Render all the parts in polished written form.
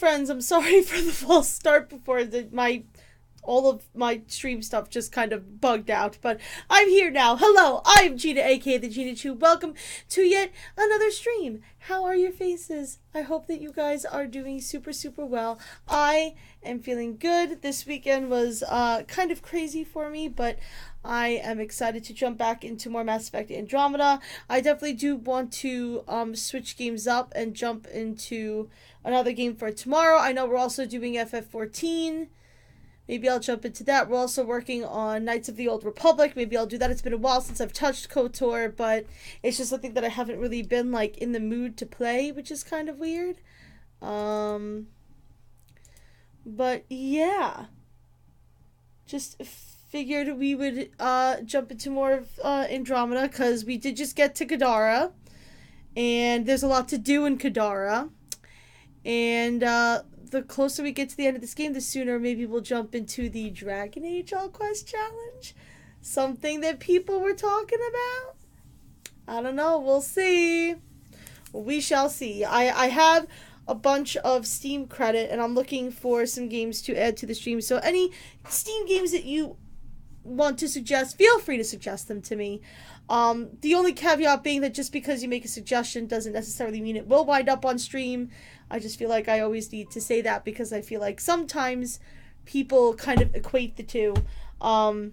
friends, I'm sorry for the false start before all of my stream stuff just kind of bugged out, but I'm here now. Hello, I'm Gina, aka the Gina Chu. Welcome to yet another stream. How are your faces? I hope that you guys are doing super, super well. I am feeling good. This weekend was kind of crazy for me, but I am excited to jump back into more Mass Effect Andromeda. I definitely do want to switch games up and jump into another game for tomorrow. I know we're also doing FF14. Maybe I'll jump into that. We're also working on Knights of the Old Republic. Maybe I'll do that. It's been a while since I've touched KOTOR, but it's just something that I haven't really been, like, in the mood to play, which is kind of weird. But, yeah. Just figured we would jump into more of Andromeda, because we did just get to Kadara, and there's a lot to do in Kadara. And, the closer we get to the end of this game, the sooner maybe we'll jump into the Dragon Age All Quest Challenge. Something that people were talking about. I don't know. We'll see. We shall see. I have a bunch of Steam credit, and I'm looking for some games to add to the stream. So any Steam games that you want to suggest, feel free to suggest them to me. The only caveat being that just because you make a suggestion doesn't necessarily mean it will wind up on stream. I just feel like I always need to say that because I feel like sometimes people kind of equate the two. I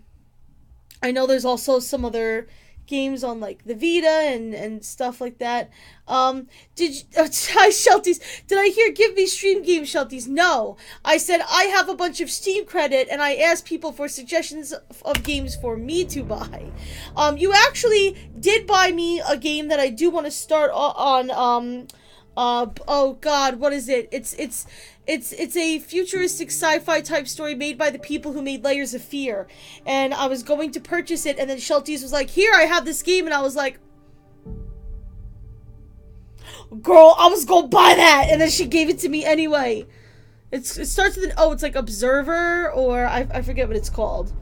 know there's also some other games on, like, the Vita and stuff like that. Hi, Shelties. Did I hear give me stream games, Shelties? No. I said I have a bunch of Steam credit, and I asked people for suggestions of games for me to buy. You actually did buy me a game that I do want to start on, oh god, what is it? It's a futuristic sci-fi type story made by the people who made Layers of Fear. And I was going to purchase it, and then Shelties was like, here, I have this game, and I was like, girl, I was gonna buy that, and then she gave it to me anyway. It starts with an O, it's like Observer, or I forget what it's called.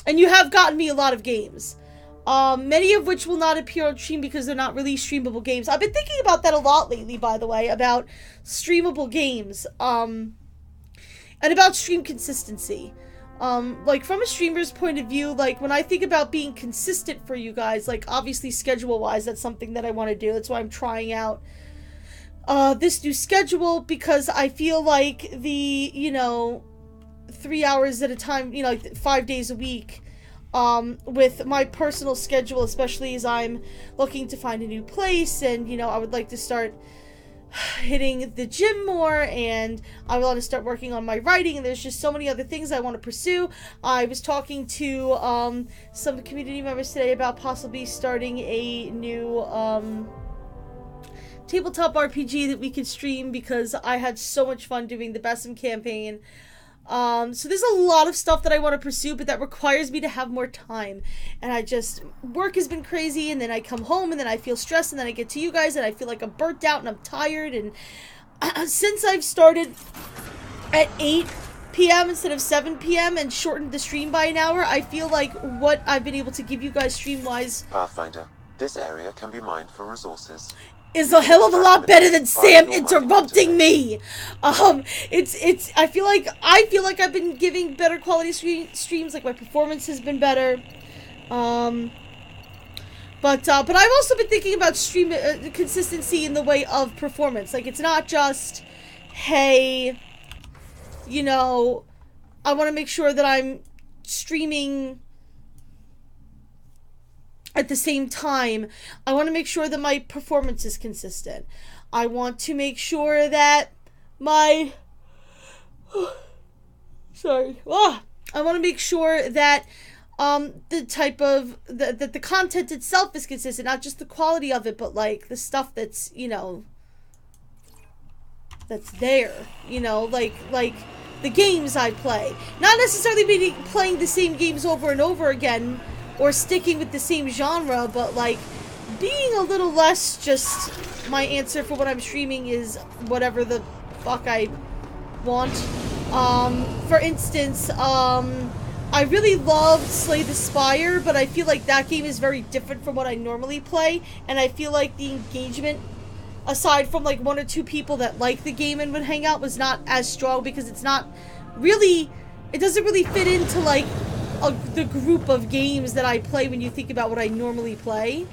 And you have gotten me a lot of games. Many of which will not appear on stream because they're not really streamable games. I've been thinking about that a lot lately, by the way, about streamable games, and about stream consistency. Like, from a streamer's point of view, like, when I think about being consistent for you guys, like, obviously, schedule-wise, that's something that I want to do. That's why I'm trying out, this new schedule, because I feel like the, 3 hours at a time, like, 5 days a week, with my personal schedule, especially as I'm looking to find a new place, and, I would like to start hitting the gym more, and I want to start working on my writing, and there's just so many other things I want to pursue. I was talking to, some community members today about possibly starting a new, tabletop RPG that we could stream, because I had so much fun doing the Besim campaign. So there's a lot of stuff that I want to pursue, but that requires me to have more time. And work has been crazy, and then I come home, and then I feel stressed, and then I get to you guys, and I feel like I'm burnt out, and I'm tired, and since I've started at 8 p.m. instead of 7 p.m. and shortened the stream by an hour, I feel like what I've been able to give you guys stream-wise... Pathfinder, this area can be mined for resources. Is a hell of a lot better than Sam interrupting me. I feel like I've been giving better quality streams. Like, my performance has been better. But I've also been thinking about stream consistency in the way of performance. Like, it's not just, hey, I want to make sure that I'm streaming at the same time. I want to make sure that my performance is consistent. I want to make sure that I want to make sure that the type of that the content itself is consistent, not just the quality of it, but like the stuff that's, that's there, like the games I play. Not necessarily playing the same games over and over again, or sticking with the same genre, but, like, being a little less just, my answer for what I'm streaming is whatever the fuck I want. For instance, I really loved Slay the Spire, but I feel like that game is very different from what I normally play, and I feel like the engagement aside from like 1 or 2 people that like the game and would hang out, was not as strong because it's not really, it doesn't really fit into like the group of games that I play when you think about what I normally play.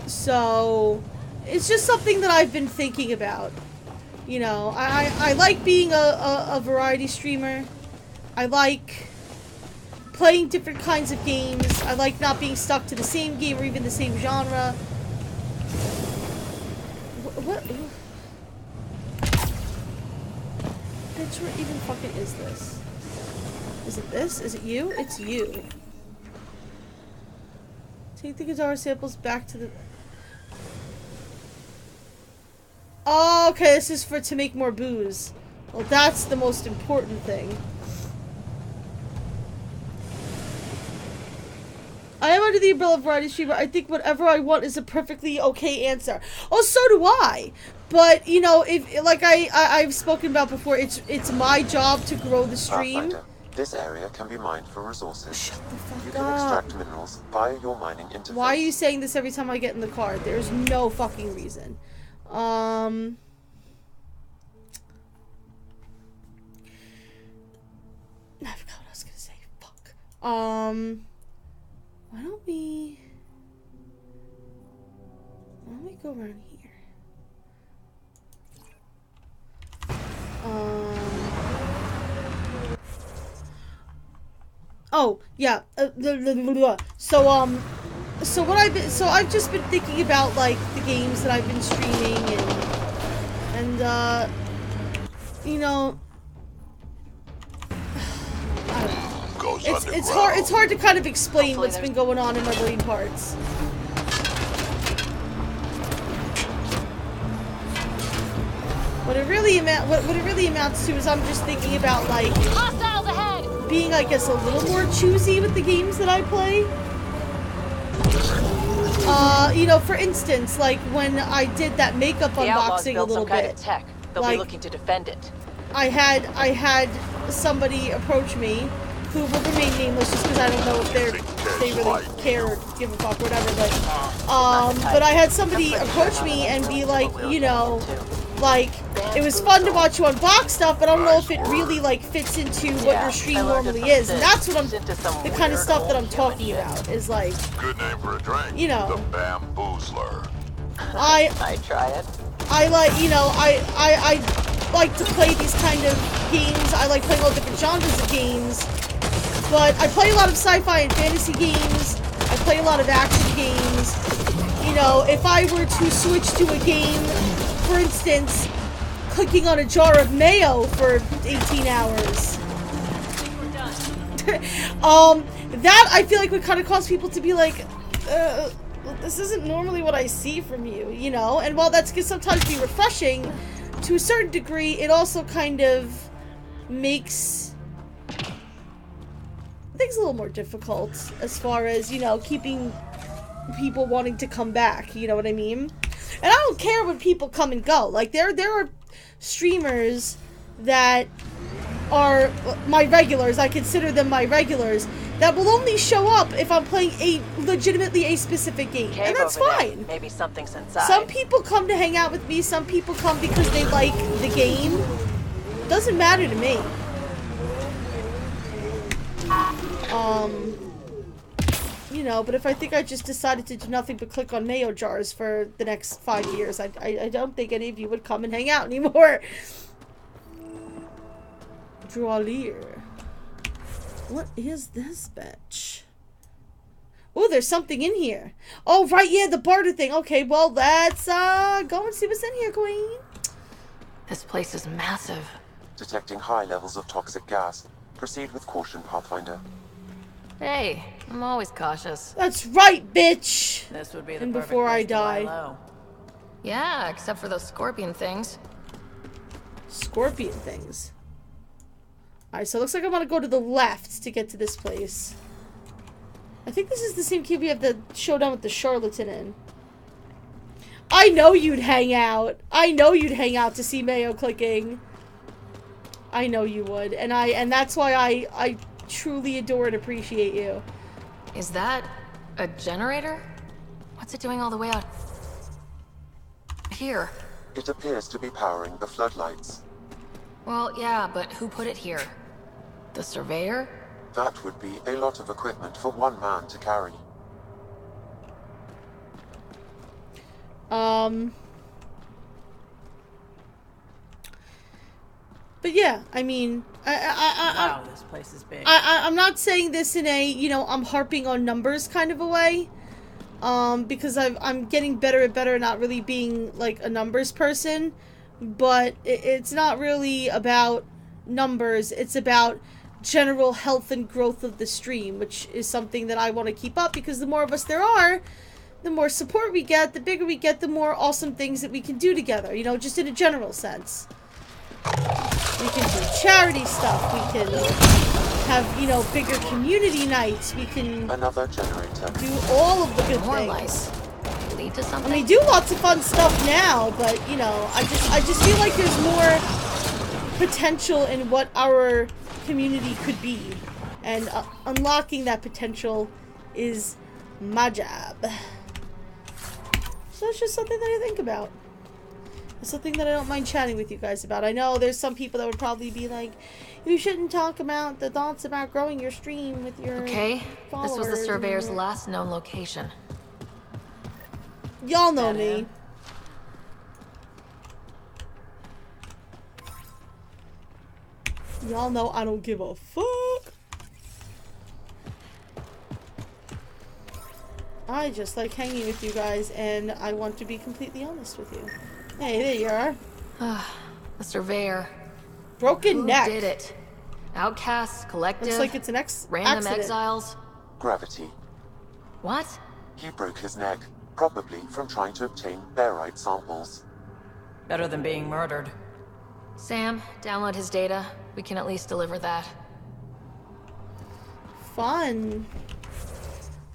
So it's just something that I've been thinking about. You know, I like being a variety streamer. I like playing different kinds of games. I like not being stuck to the same game or even the same genre. What? Bitch, where even fucking is this? Is it this? Is it you? It's you. Take the Kadara samples back to the... Oh, okay, this is to make more booze. Well, that's the most important thing. I am under the umbrella of variety streamer. I think whatever I want is a perfectly okay answer. Oh, so do I. But, you know, if like I've spoken about before, it's my job to grow the stream. Pathfinder, this area can be mined for resources. Shut the fuck You can up. extract minerals via your mining interface. Why are you saying this every time I get in the car? There's no fucking reason. I forgot what I was gonna say. Fuck. Why don't we go around here? Oh yeah. So I've just been thinking about like the games that I've been streaming and you know, I don't know. It's hard to kind of explain what's been going on in my brain parts. What it really amounts to is I'm just thinking about like Hostiles ahead! being, I guess, a little more choosy with the games that I play. You know, for instance, like when I did that makeup unboxing a little bit, Tech. They'll like, be looking to defend it. I had somebody approach me who will remain nameless just because I don't know if they really care or give a fuck or whatever, but I had somebody approach me and be like, you know, like, it was fun to watch you unbox stuff, but I don't know if it really, like, fits into what your stream normally is. And that's what the kind of stuff that I'm talking about, is like, good name for a drink. You know. The Bamboozler. I try it. I like, you know, I like to play these kind of games. I like playing all different genres of games. But I play a lot of sci-fi and fantasy games. I play a lot of action games. You know, if I were to switch to a game, for instance, clicking on a jar of mayo for 18 hours. That I feel like would kind of cause people to be like, this isn't normally what I see from you, you know? And while that's can sometimes be refreshing, to a certain degree, it also kind of makes things a little more difficult as far as, you know, keeping people wanting to come back, you know what I mean? And I don't care when people come and go. Like, there are streamers that are my regulars, I consider them my regulars, that will only show up if I'm playing legitimately a specific game. And that's fine. Maybe something's inside. Some people come to hang out with me, some people come because they like the game. Doesn't matter to me. You know, but if I think I just decided to do nothing but click on mayo jars for the next 5 years, I don't think any of you would come and hang out anymore. Drawlier. What is this bitch? Oh, there's something in here. Oh, right, yeah, the barter thing. Okay, well, let's go and see what's in here, queen. This place is massive. Detecting high levels of toxic gas. Proceed with caution, Pathfinder. Hey, I'm always cautious. That's right, bitch. This would be the And perfect before I place to lie die. low. Yeah, except for those scorpion things. Scorpion things. Alright, so it looks like I want to go to the left to get to this place. I think this is the same key we have the showdown with the charlatan in. I know you'd hang out. I know you'd hang out to see Mayo clicking. I know you would. And that's why I truly adore and appreciate you. Is that a generator? What's it doing all the way out? Here. It appears to be powering the floodlights. Well, yeah, but who put it here? The surveyor? That would be a lot of equipment for one man to carry. But yeah, I mean, Wow, this place is big. I'm not saying this in a, you know, I'm harping on numbers kind of a way. Because I'm getting better and better at not really being, like, a numbers person. But it's not really about numbers. It's about general health and growth of the stream, which is something that I want to keep up, because the more of us there are, the more support we get, the bigger we get, the more awesome things that we can do together, you know, just in a general sense. We can do charity stuff, we can have, you know, bigger community nights, we can Another generator. do all of the good More things. lights. Lead to I something? mean, do lots of fun stuff now, but, you know, I just feel like there's more potential in what our community could be. And unlocking that potential is my job. So it's just something that I think about. It's something that I don't mind chatting with you guys about. I know there's some people that would probably be like, you shouldn't talk about the thoughts about growing your stream with your followers. This was the surveyor's last known location. Y'all know me. Y'all know I don't give a fuck. I just like hanging with you guys, and I want to be completely honest with you. Hey, there you are. The surveyor. Broken Who neck. did it? Outcasts, collective, Looks like it's an random accident. exiles. Gravity. What? He broke his neck, probably from trying to obtain barite samples. Better than being murdered. Sam, download his data. We can at least deliver that. Fun.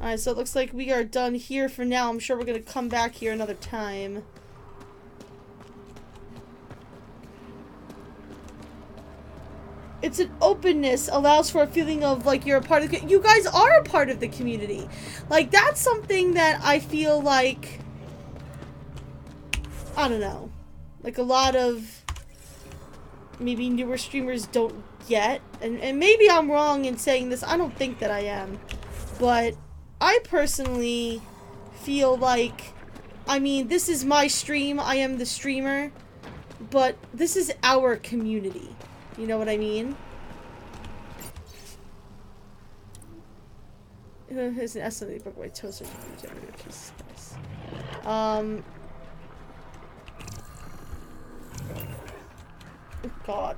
Alright, so it looks like we are done here for now. I'm sure we're gonna come back here another time. It's an openness, allows for a feeling of like you're a part of the, you guys are a part of the community. Like, that's something that I feel like, I don't know, like a lot of maybe newer streamers don't get, and maybe I'm wrong in saying this, I don't think that I am, but I personally feel like, I mean, this is my stream, I am the streamer, but this is our community. You know what I mean? Here's an estimate book by toaster generator. Jesus Christ. Oh God.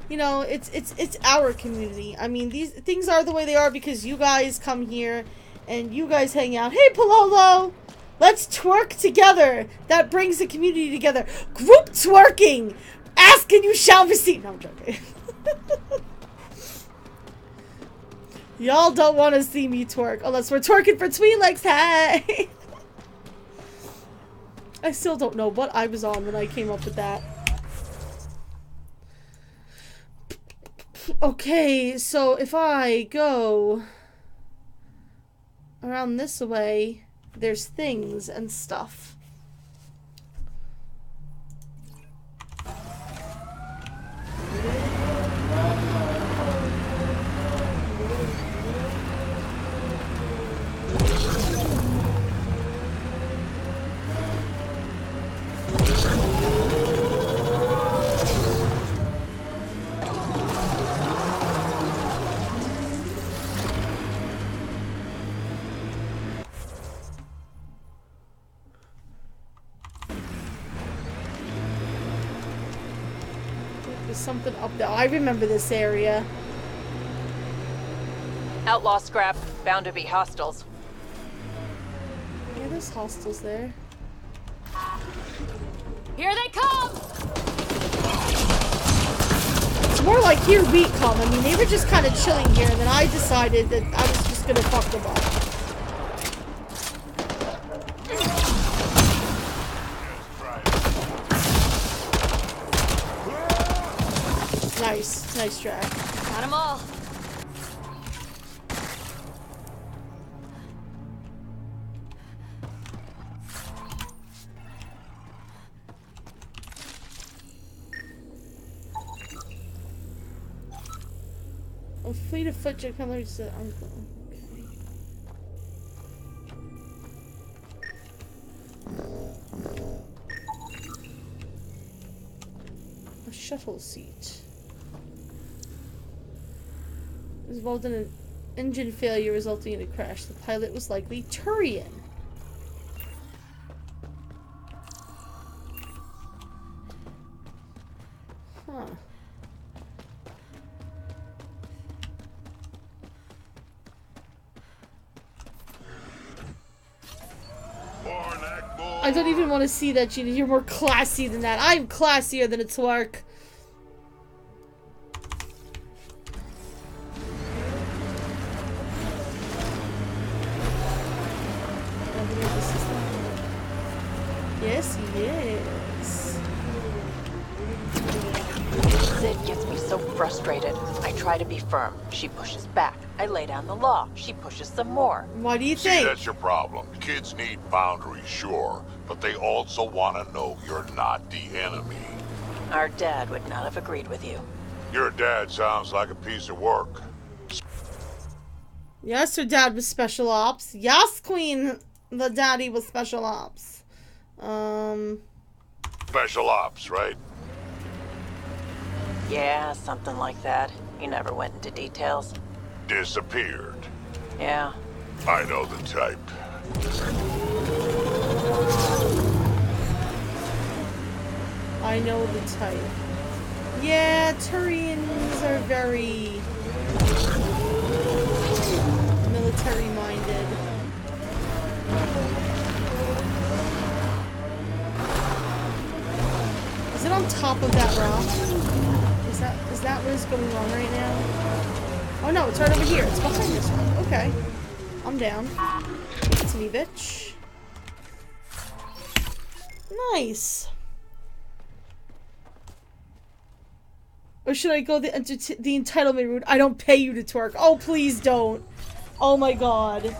You know, it's our community. I mean, these things are the way they are because you guys come here and you guys hang out. Hey, Palolo! Let's twerk together. That brings the community together. Group twerking. Ask and you shall receive. No, I'm joking. Y'all don't want to see me twerk unless we're twerking for Twi'leks. Hey! I still don't know what I was on when I came up with that. Okay, so if I go around this way, there's things and stuff. Something up there. I remember this area. Outlaw scrap. Bound to be hostiles. Yeah, there's hostels there. Here they come! It's more like here we come. I mean, they were just kind of chilling here, and then I decided that I was just gonna fuck them up. Nice. Nice track. Got them all. A fleet of foot jet colors that I'm going. A shuttle seat. Was involved in an engine failure resulting in a crash. The pilot was likely Turian. Huh. I don't even want to see that, Gina. You're more classy than that. I'm classier than a twerk. Yes, yes. Sid gets me so frustrated. I try to be firm. She pushes back. I lay down the law. She pushes some more. What do you See, think? that's your problem. Kids need boundaries, sure, but they also want to know you're not the enemy. Our dad would not have agreed with you. Your dad sounds like a piece of work. Yes, her dad was special ops. Yes, Queen. The daddy was special ops. Special ops, right? Yeah, something like that. He never went into details. Disappeared. Yeah. I know the type. I know the type. Yeah, Turians are very military-minded. Is it on top of that rock? Is that what is going on right now? Oh no, it's right over here. It's behind this one. Okay. I'm down. Give it to me, bitch. Nice. Or should I go the entitlement route? I don't pay you to twerk. Oh, please don't. Oh my god.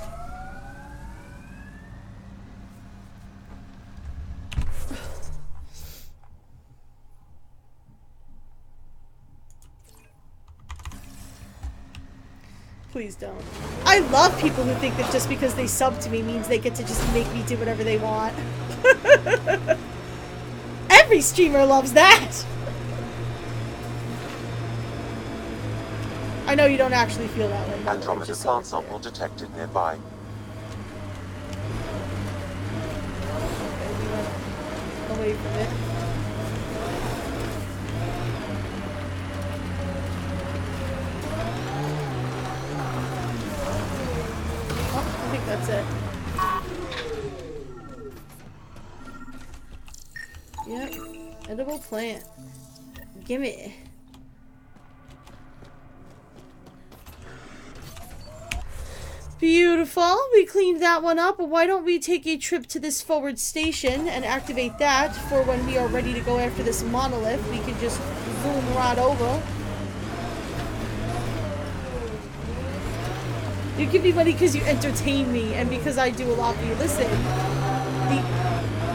Please don't. I love people who think that just because they sub to me means they get to just make me do whatever they want. Every streamer loves that! I know you don't actually feel that way. Andromeda plant sample detected nearby. Okay, we went away from it. Oh, I think that's it. Yep. Edible plant. Gimme. Beautiful. We cleaned that one up. Why don't we take a trip to this forward station and activate that for when we are ready to go after this monolith. We can just zoom right over. You give me money because you entertain me and because I do a lot for you. Listen, the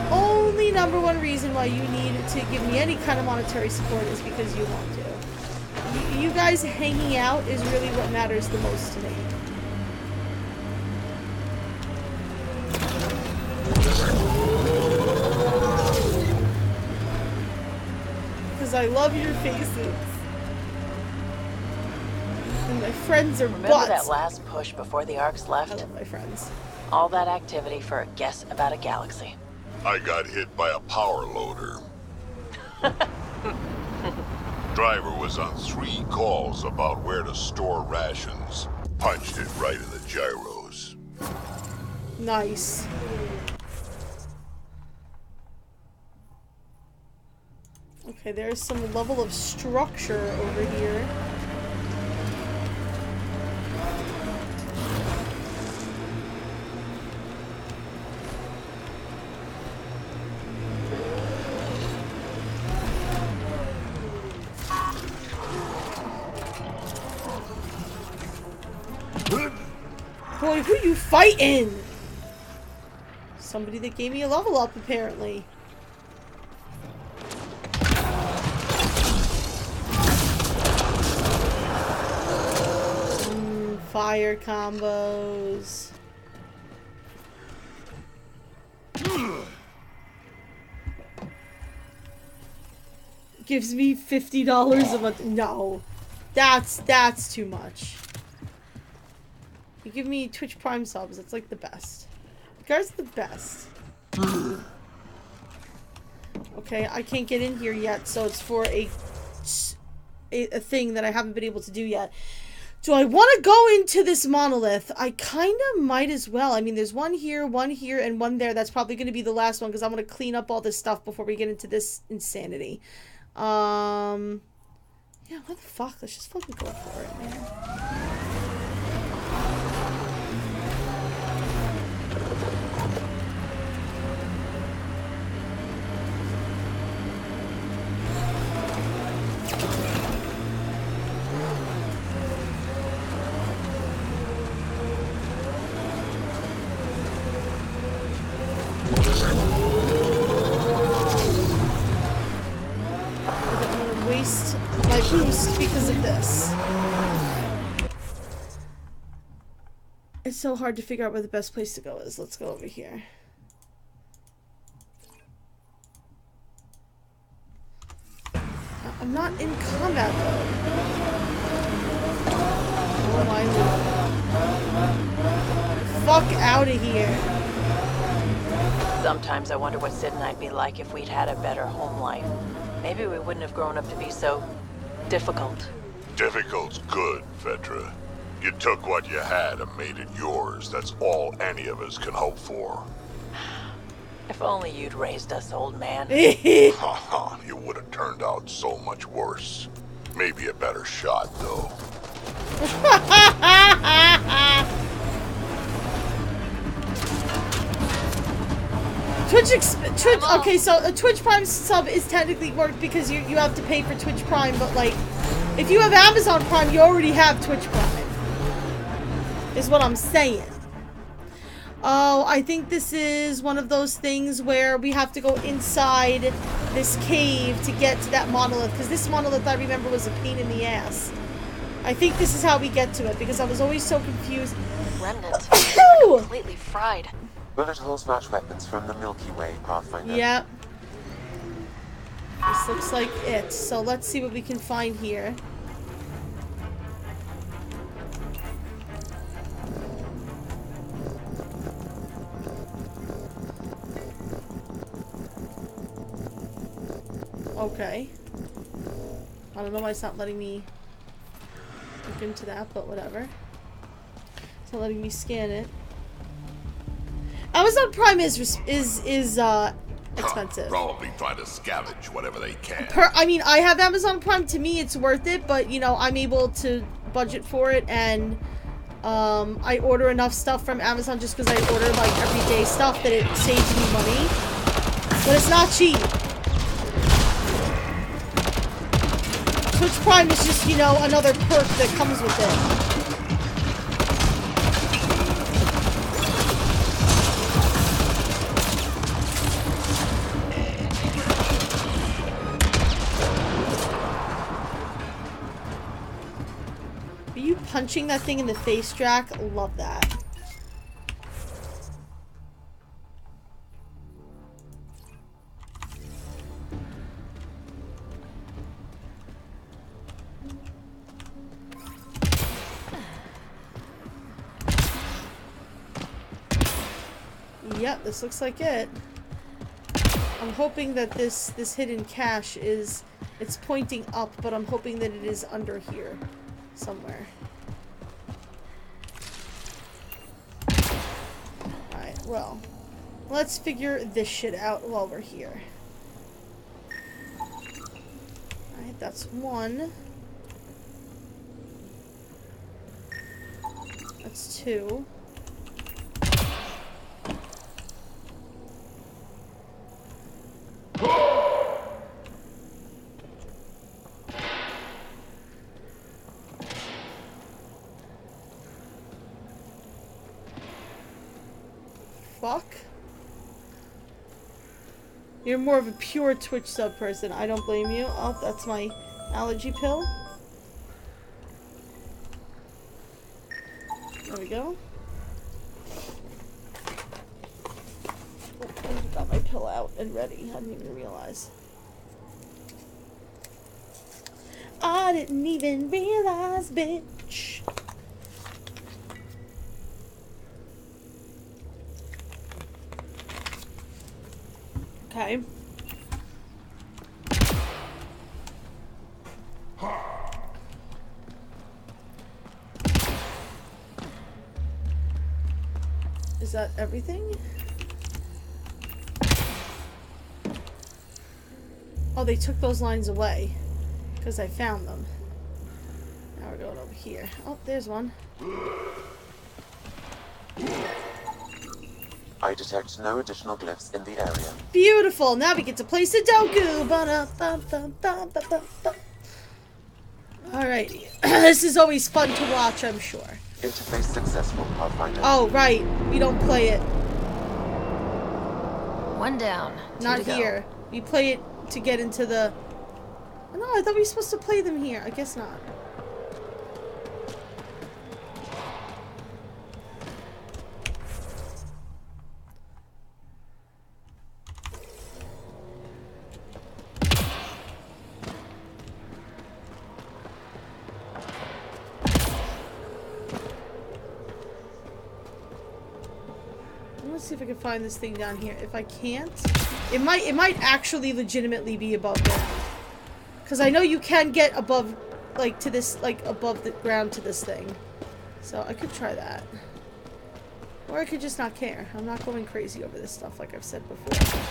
only number one reason why you need to give me any kind of monetary support is because you want to. You guys hanging out is really what matters the most to me. Because I love your faces. And my friends are Remember butts. that last push before the arcs I left? love my friends. All that activity for a guess about a galaxy. I got hit by a power loader. Driver was on 3 calls about where to store rations. Punched it right in the gyros. Nice. Okay, there's some level of structure over here. Boy, who you fighting? Somebody that gave me a level up, apparently. fire combos. Gives me $50 a month. No. That's too much. You give me Twitch Prime subs, it's like the best. You guys are the best. Okay, I can't get in here yet, so it's for a thing that I haven't been able to do yet. Do I want to go into this monolith? I kind of might as well. I mean, there's one here, and one there. That's probably going to be the last one because I'm going to clean up all this stuff before we get into this insanity. Yeah, what the fuck? Let's just fucking go for it, man. My boost because of this. It's so hard to figure out where the best place to go is. Let's go over here. I'm not in combat though. Oh my lord. Fuck out of here. Sometimes I wonder what Sid and I'd be like if we'd had a better home life. Maybe we wouldn't have grown up to be so difficult. Difficult's good, Vetra. You took what you had and made it yours. That's all any of us can hope for. If only you'd raised us, old man. Haha, you would have turned out so much worse. Maybe a better shot, though. Okay, so a Twitch Prime sub is technically worked because you have to pay for Twitch Prime, but like, if you have Amazon Prime, you already have Twitch Prime. Is what I'm saying. Oh, I think this is one of those things where we have to go inside this cave to get to that monolith, because this monolith, I remember, was a pain in the ass. I think this is how we get to it, because I was always so confused. Remnants. Completely fried. Bullet holes match weapons from the Milky Way, Pathfinder. Yep. This looks like it. So let's see what we can find here. Okay. I don't know why it's not letting me look into that, but whatever. It's not letting me scan it. Amazon Prime is expensive. Probably trying to scavenge whatever they can. I mean, I have Amazon Prime. To me, it's worth it, but you know, I'm able to budget for it, and I order enough stuff from Amazon just because I order like everyday stuff that it saves me money. But it's not cheap. Twitch Prime is just, you know, another perk that comes with it. Are you punching that thing in the face, Drac? Love that. Yep, this looks like it. I'm hoping that this hidden cache is, it's pointing up, but I'm hoping that it is under here somewhere. Alright, well, let's figure this shit out while we're here. Alright, that's one. That's two. Fuck. You're more of a pure Twitch sub person. I don't blame you. Oh, that's my allergy pill. go. Oh, I got my pill out and ready. I didn't even realize. I didn't even realize, bitch. Okay. Is that everything? Oh, they took those lines away because I found them. Now we're going over here. Oh, there's one. I detect no additional glyphs in the area. Beautiful. Now we get to play Sudoku. Alrighty. This is always fun to watch, I'm sure. Interface successful, Pathfinder. Oh, right. We don't play it. One down. Not here. We play it to get into the... Oh, no, I thought we were supposed to play them here. I guess not. Let's see if I can find this thing down here. If I can't, it might actually legitimately be above ground. Because I know you can get above, like, to this, like, above the ground to this thing. So I could try that. Or I could just not care. I'm not going crazy over this stuff, like I've said before.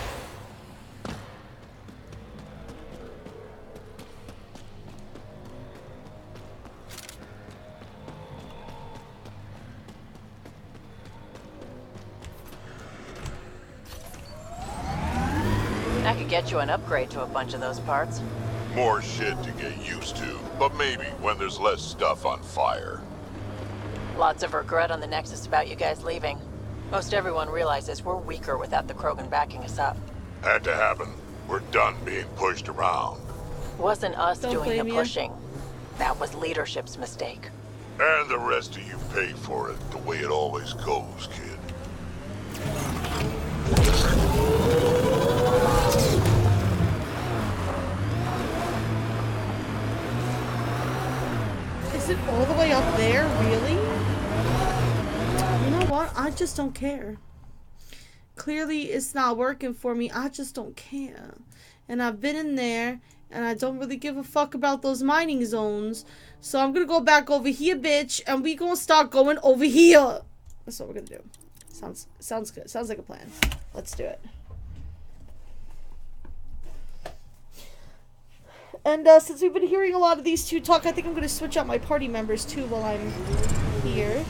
I could get you an upgrade to a bunch of those parts. More shit to get used to, but maybe when there's less stuff on fire. Lots of regret on the Nexus about you guys leaving. Most everyone realizes we're weaker without the Krogan backing us up. Had to happen. We're done being pushed around. Wasn't us Don't doing the blame you. pushing. That was leadership's mistake. And the rest of you pay for it the way it always goes, kid. Is it all the way up there? Really? You know what? I just don't care. Clearly, it's not working for me. I just don't care. And I've been in there, and I don't really give a fuck about those mining zones. So I'm gonna go back over here, bitch, and we gonna start going over here. That's what we're gonna do. Sounds good. Sounds like a plan. Let's do it. And since we've been hearing a lot of these two talk, I think I'm going to switch out my party members too while I'm here.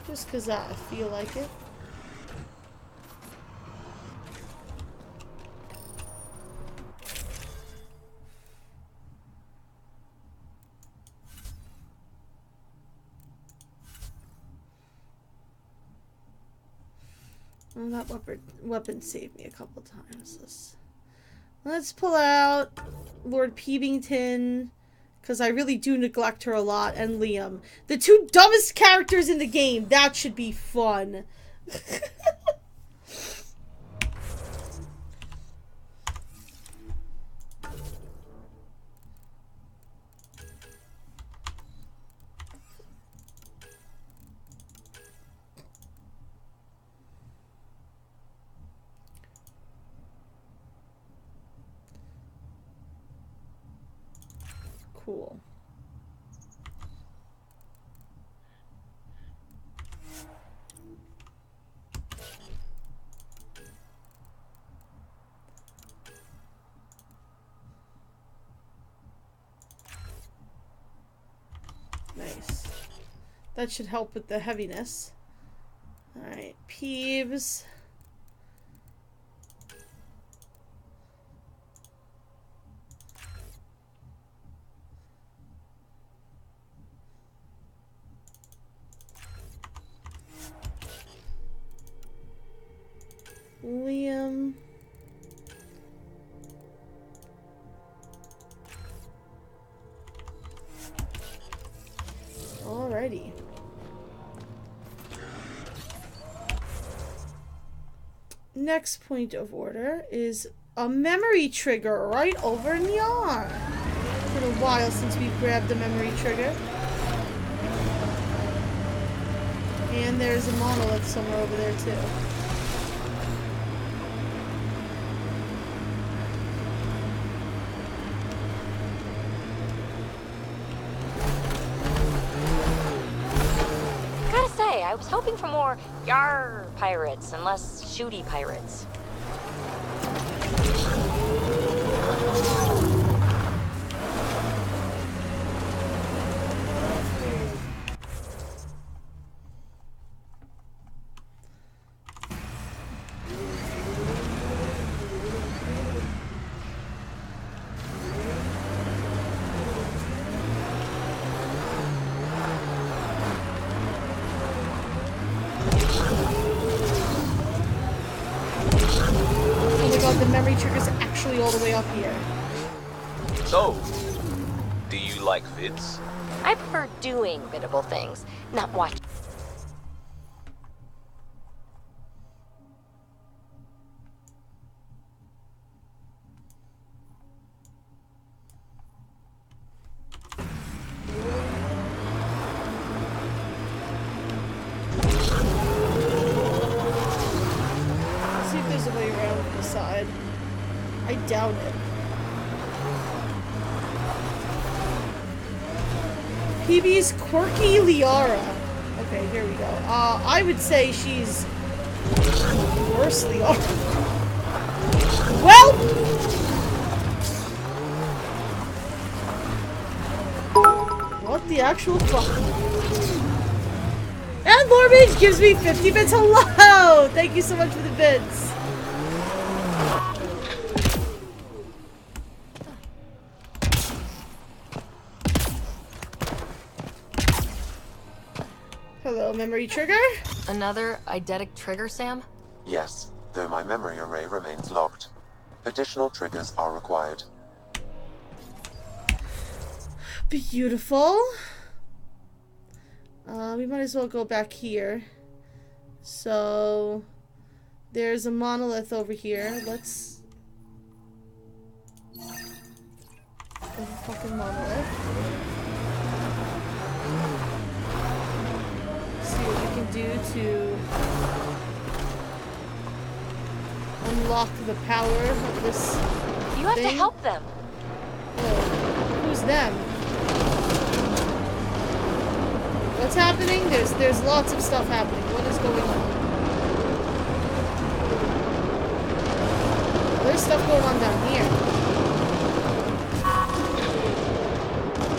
Just because I feel like it. Well, that weapon saved me a couple times. Let's pull out Lord Peebington, because I really do neglect her a lot, and Liam. The two dumbest characters in the game. That should be fun. Cool. Nice. That should help with the heaviness. Alright, Peeves. Liam. Alrighty. Next point of order is a memory trigger right over in the arm. It's been a while since we've grabbed the memory trigger. And there's a monolith somewhere over there too. I was hoping for more yar pirates and less shooty pirates. The memory trigger's actually all the way up here. So, do you like vids? I prefer doing biddable things, not watching. I doubt it. PB's quirky Liara. Okay, here we go. I would say she's worse Liara. Well! What the actual fuck? And Lormage gives me 50 bits. Hello! Thank you so much for the bits. Hello, memory trigger? Another eidetic trigger, Sam? Yes, though my memory array remains locked. Additional triggers are required. Beautiful. We might as well go back here. So, there's a monolith over here. Let's... There's a fucking monolith. See what we can do to unlock the power of this You have thing. to help them. Oh, who's them? What's happening? There's lots of stuff happening. What is going on? There's stuff going on down here.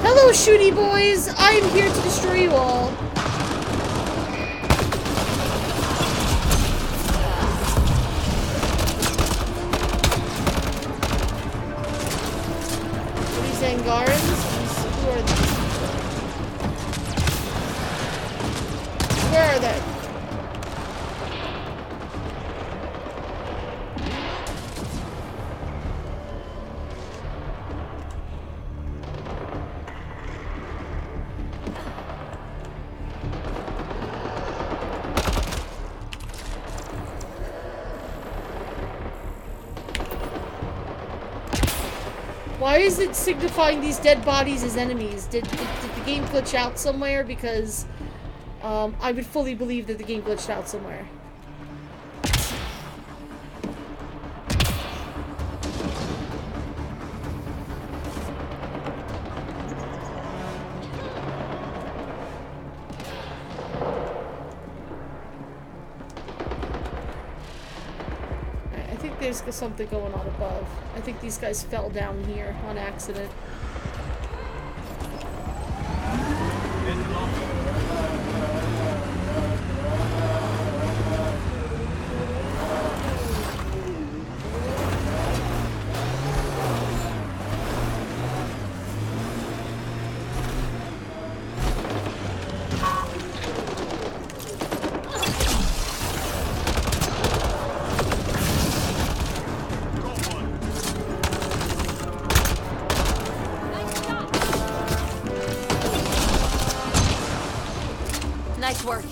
Hello, shooty boys! I am here to destroy you all. These Angarans? Who are these? Where are they? Why is it signifying these dead bodies as enemies? Did the game glitch out somewhere? Because I would fully believe that the game glitched out somewhere. Alright, I think there's something going on above. I think these guys fell down here on accident. work.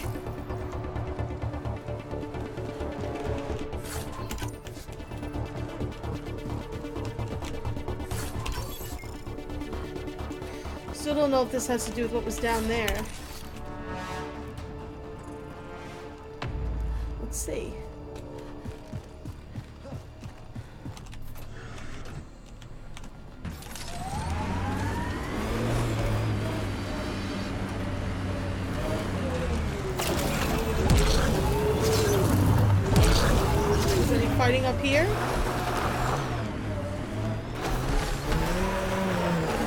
Still don't know if this has to do with what was down there. Let's see. Is any fighting up here?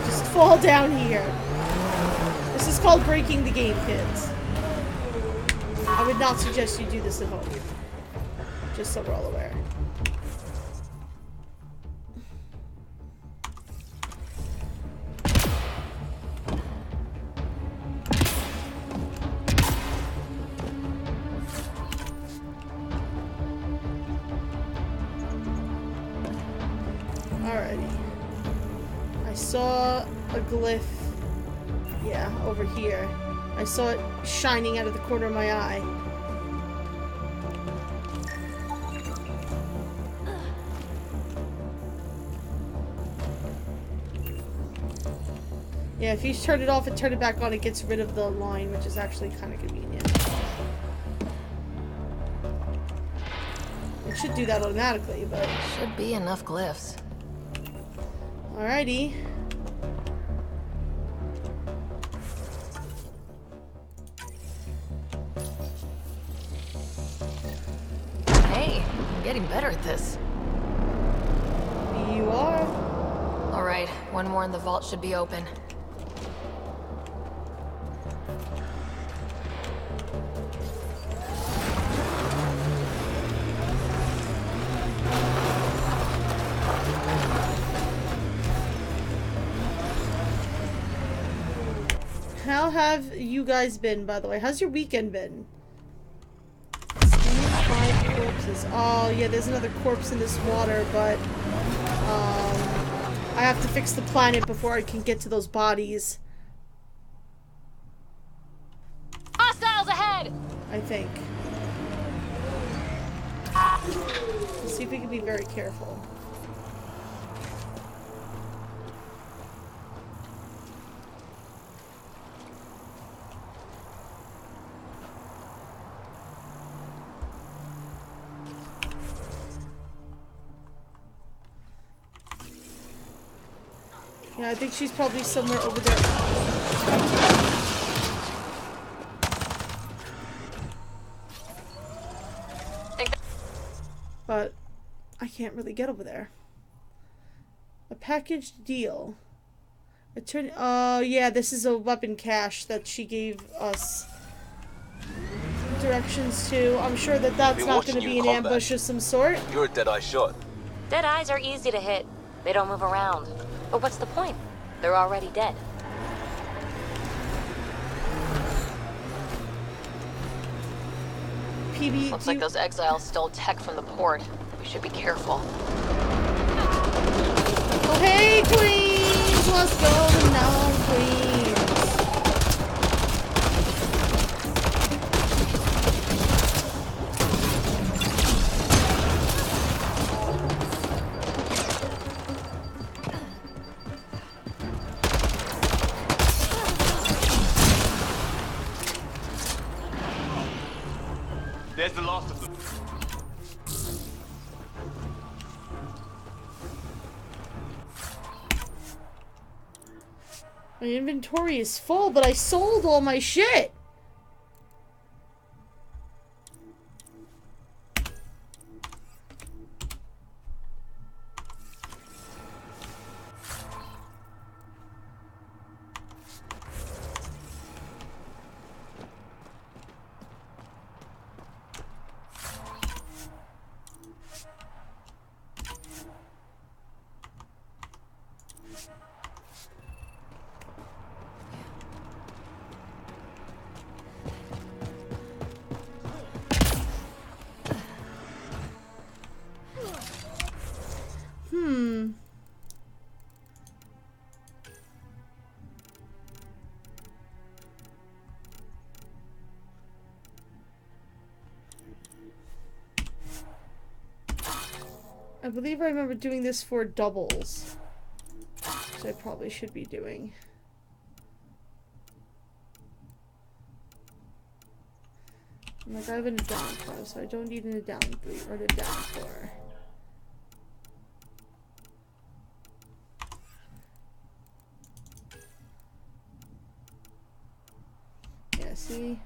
Just fall down here. This is called breaking the game, kids. I would not suggest you do this at home. Just so we're all aware. Alrighty. I saw a glyph. Yeah, over here. I saw it shining out of the corner of my eye. Yeah, if you turn it off and turn it back on, it gets rid of the line, which is actually kind of convenient. It should do that automatically, but... Should be enough glyphs. Alrighty. Hey, I'm getting better at this. You are. Alright, one more and the vault should be open. How have you guys been, by the way? How's your weekend been? Steam 5 corpses. Oh, yeah, there's another corpse in this water, but... I have to fix the planet before I can get to those bodies. Hostiles ahead! I think. Let's see if we can be very careful. Yeah, I think she's probably somewhere over there. But I can't really get over there. A packaged deal. Yeah, this is a weapon cache that she gave us directions to. I'm sure that that's not going to be an ambush of some sort. You're a Deadeye shot. Deadeyes are easy to hit. They don't move around. But what's the point? They're already dead. PB, Looks like those exiles stole tech from the port. We should be careful. Oh, hey, Queens! What's going on, Queens? There's the last of them. My inventory is full, but I sold all my shit! I believe I remember doing this for doubles. Which I probably should be doing. I'm like, I have a down 5, so I don't need a down 3 or a down 4. Yeah, see?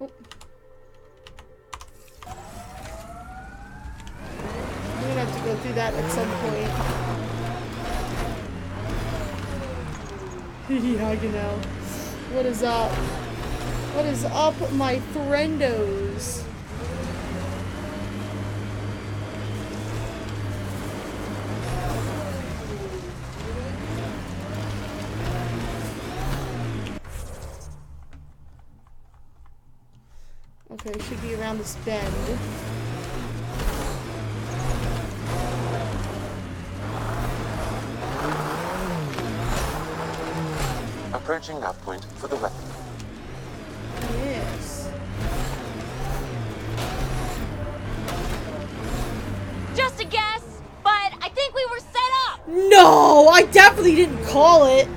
Oh. We're gonna have to go through that at some point. Yeah, you know. What is up? What is up, my friendos? Okay, it should be around this bend. Approaching nav point for the weapon. Yes. Just a guess, but I think we were set up. No, I definitely didn't call it.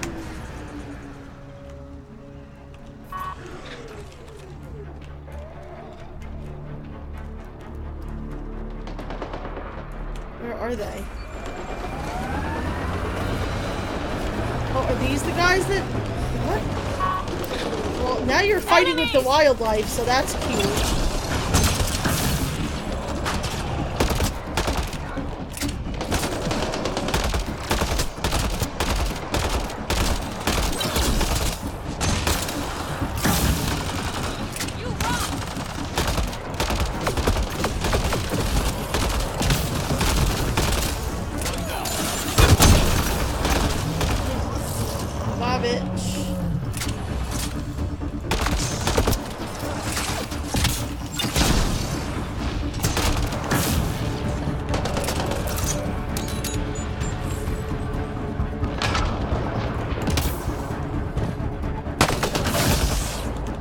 Where are they? Oh, are these the guys that... What? Well, now you're fighting with the wildlife, so that's cute.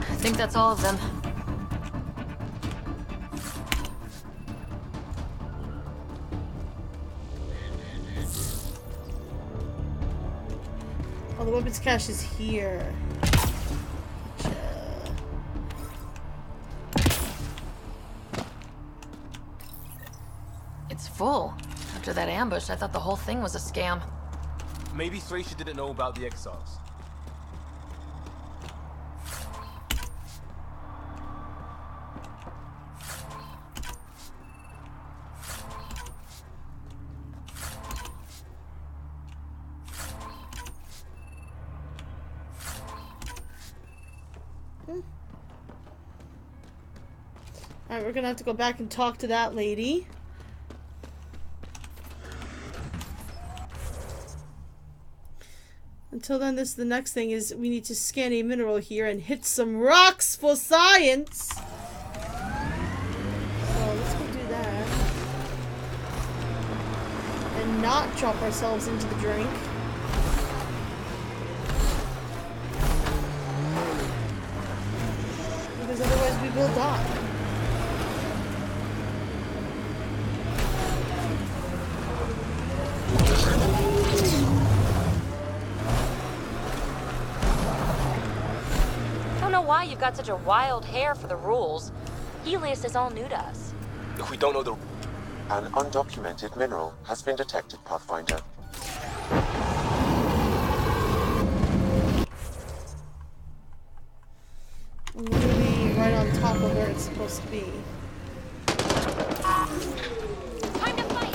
I think that's all of them. Oh, the weapons cache is here. Gotcha. It's full. After that ambush, I thought the whole thing was a scam. Maybe Thracia didn't know about the exiles. Alright, we're gonna have to go back and talk to that lady. Until then, the next thing is we need to scan a mineral here and hit some rocks for science. So let's go do that. And not drop ourselves into the drink. Because otherwise we will die. Why you've got such a wild hair for the rules. Helios is all new to us. We don't know the... An undocumented mineral has been detected, Pathfinder. I'm gonna be right on top of where it's supposed to be. Time to fight!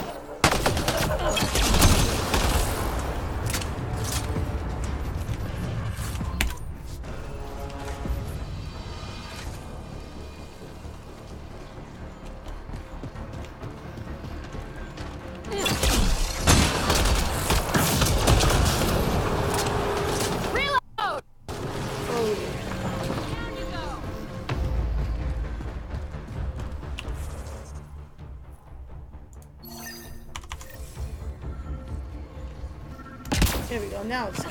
There we go. Now it's...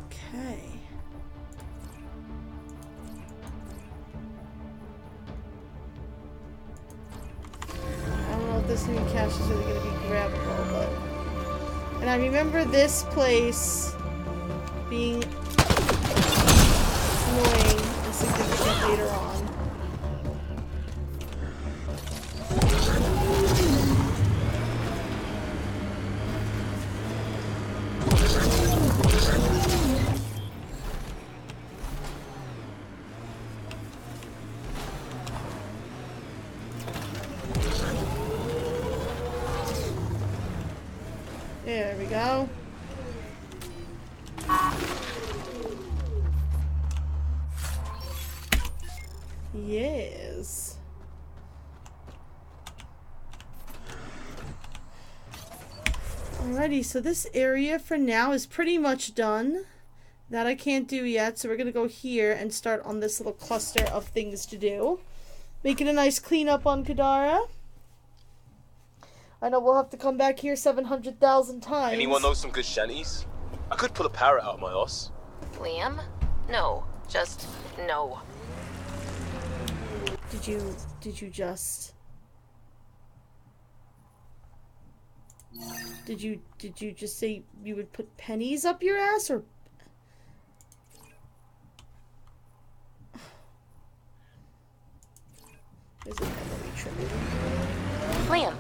Okay. I don't know if this new cache is really going to be grabbable, but... And I remember this place being annoying and significant later on. There we go. Yes. Alrighty, so this area for now is pretty much done. That I can't do yet, so we're gonna go here and start on this little cluster of things to do. Making a nice cleanup on Kadara. I know we'll have to come back here 700,000 times. Anyone know some good shanties? I could pull a parrot out of my ass. Liam? No. Just no. Did you just... Did you just say you would put pennies up your ass, or... Is it memory triggered? Liam,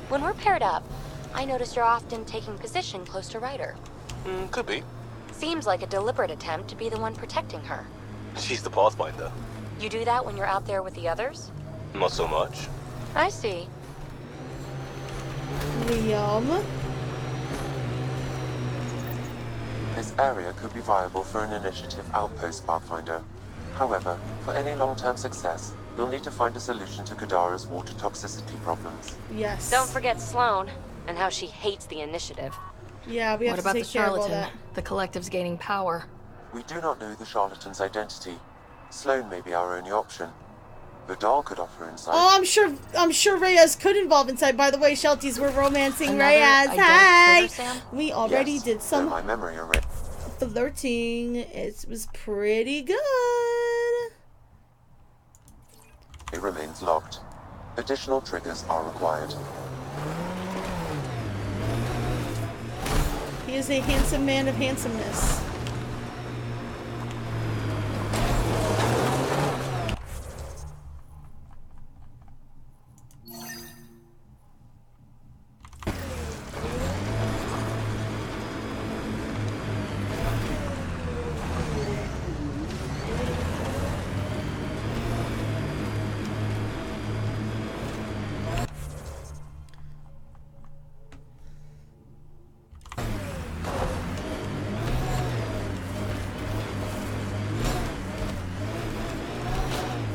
when we're paired up, I notice you're often taking position close to Ryder. Could be. Seems like a deliberate attempt to be the one protecting her. She's the Pathfinder. You do that when you're out there with the others? Not so much. I see. Liam? This area could be viable for an initiative outpost, Pathfinder. However, for any long-term success, you'll need to find a solution to Kadara's water toxicity problems. Yes. Don't forget Sloane, and how she hates the initiative. Yeah, we have What to about the take care of all charlatan? that. The collective's gaining power. We do not know the charlatan's identity. Sloane may be our only option. Vidal could offer insight. Oh, I'm sure Reyes could involve inside. By the way, Shelties, we're romancing Another Reyes. identical Hey! trigger, Sam? We already Yes, did though some my memory array. flirting. It was pretty good. It remains locked. Additional triggers are required. He is a handsome man of handsomeness.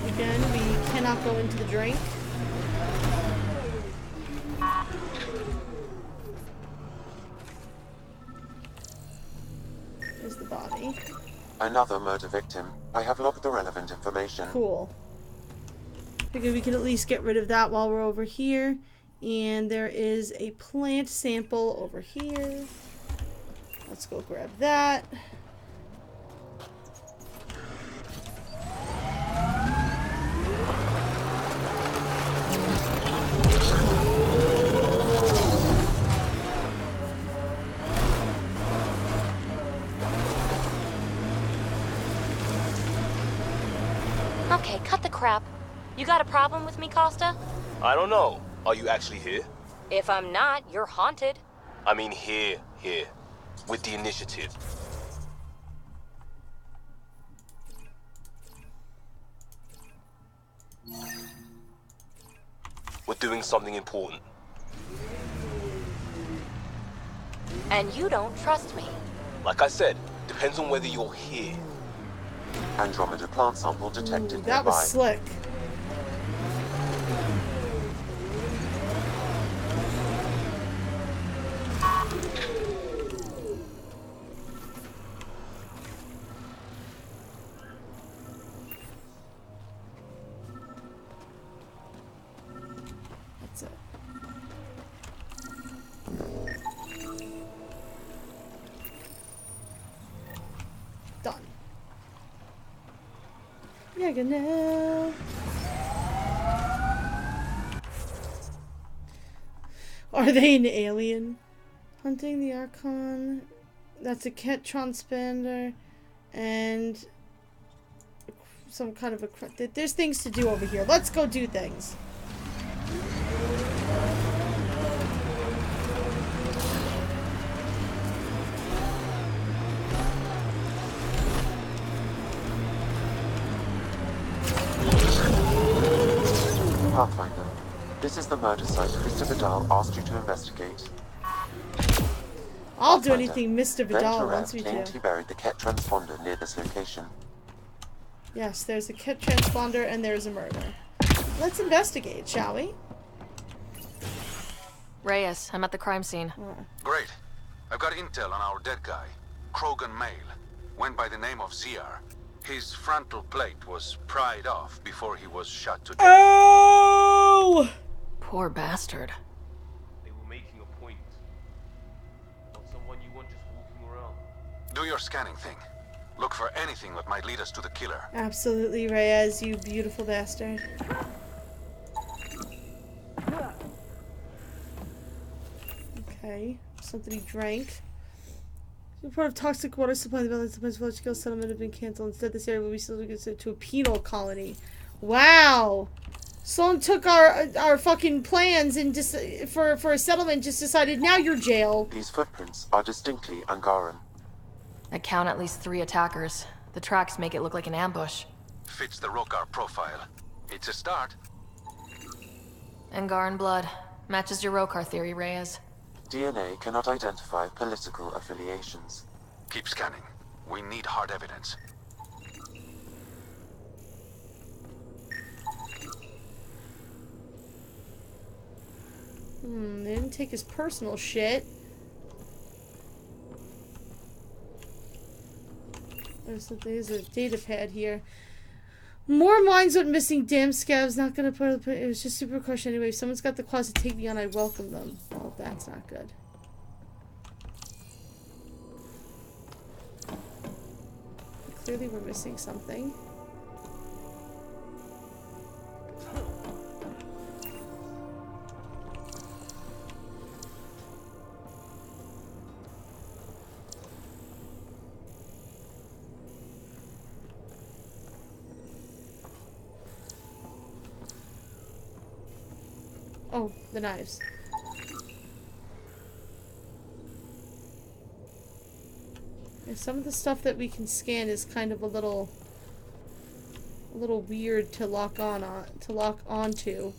Again, we cannot go into the drink. There's the body. Another murder victim. I have logged the relevant information. Cool. Figured we could at least get rid of that while we're over here. And there is a plant sample over here. Let's go grab that. Okay, cut the crap. You got a problem with me, Costa? I don't know. Are you actually here? If I'm not, you're haunted. I mean here. With the initiative. We're doing something important. And you don't trust me. Like I said, depends on whether you're here. Andromeda plant sample detected Ooh, that was nearby. slick. Diagonal. Are they an alien? Hunting the Archon. That's a cat transponder. And some kind of a... There's things to do over here. Let's go do things. Pathfinder, this is the murder site Mr. Vidal asked you to investigate. I'll do anything Mr. Vidal Venturer wants me claimed to. he buried the Ket transponder near this location. Yes, there's a kit transponder and there's a murder. Let's investigate, shall we? Reyes, I'm at the crime scene. Great. I've got intel on our dead guy. Krogan male. Went by the name of ZR. His frontal plate was pried off before he was shot to death. Oh! Poor bastard. They were making a point. Not someone you want just walking around. Do your scanning thing. Look for anything that might lead us to the killer. Absolutely, Reyes, you beautiful bastard. Okay, something he drank. Report of toxic water supply in the Valley Supplies Village Gill settlement have been cancelled. Instead, this area will be still considered to a penal colony. Wow! Sloan took our fucking plans and just for a settlement just decided now you're jail. These footprints are distinctly Angaran. I count at least 3 attackers. The tracks make it look like an ambush. Fits the Rokar profile. It's a start. Angaran blood. Matches your Rokar theory, Reyes. DNA cannot identify political affiliations. Keep scanning. We need hard evidence. They didn't take his personal shit. There's a data pad here. More mines went missing. Damn scabs. Not gonna put it was just super crush anyway. If someone's got the claws to take me on, I welcome them. Well, that's not good. Clearly we're missing something. Oh, the knives. And some of the stuff that we can scan is kind of a little weird to lock onto.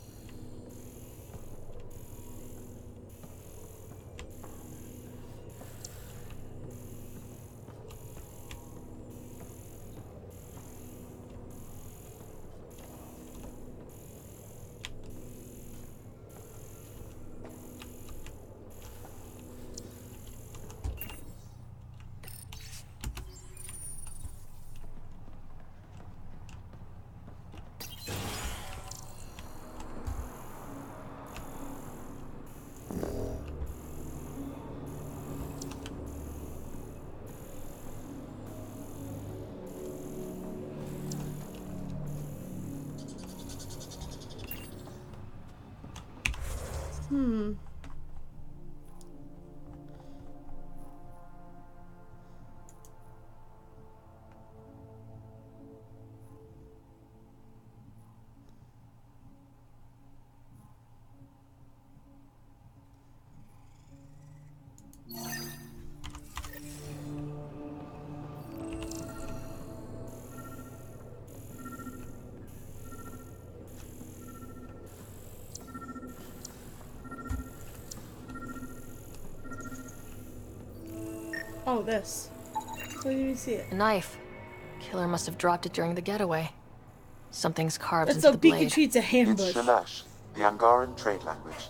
Oh, this. Where did you see it? A knife. Killer must have dropped it during the getaway. Something's carved That's into a the beacon blade. treats a ambush. It's Shalash, the Angaran trade language.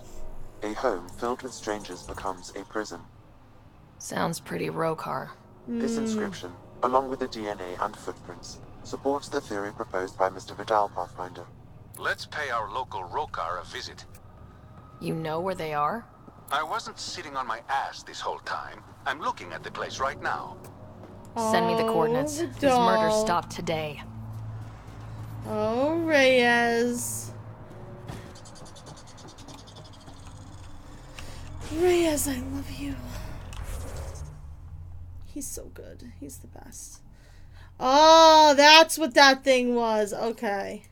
A home filled with strangers becomes a prison. Sounds pretty Rokar. This inscription, along with the DNA and footprints, supports the theory proposed by Mr. Vidal, Pathfinder. Let's pay our local Rokar a visit. You know where they are? I wasn't sitting on my ass this whole time. I'm looking at the place right now. Send me the coordinates. the This murder doll. stopped today. Reyes. Reyes, I love you. He's so good. He's the best. Oh, that's what that thing was. Okay.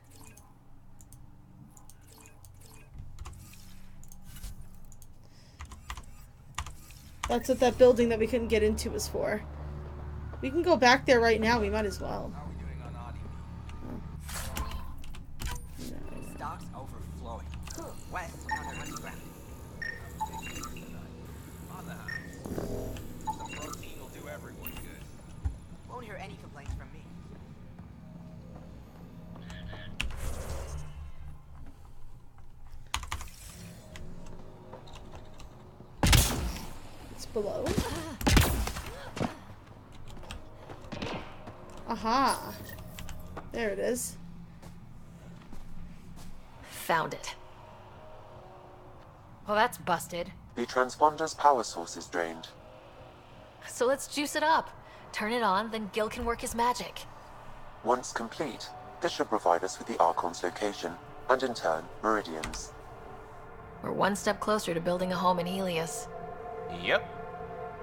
That's what that building that we couldn't get into was for. We can go back there right now. We might as well. Stocks overflowing. West underground. Some protein will do everyone good. Won't hear any complaints from me. It's below. Aha. There it is. Found it. Well, that's busted. The transponder's power source is drained. So let's juice it up. Turn it on, then Gil can work his magic. Once complete, this should provide us with the Archon's location, and in turn, meridians. We're one step closer to building a home in Helios. Yep.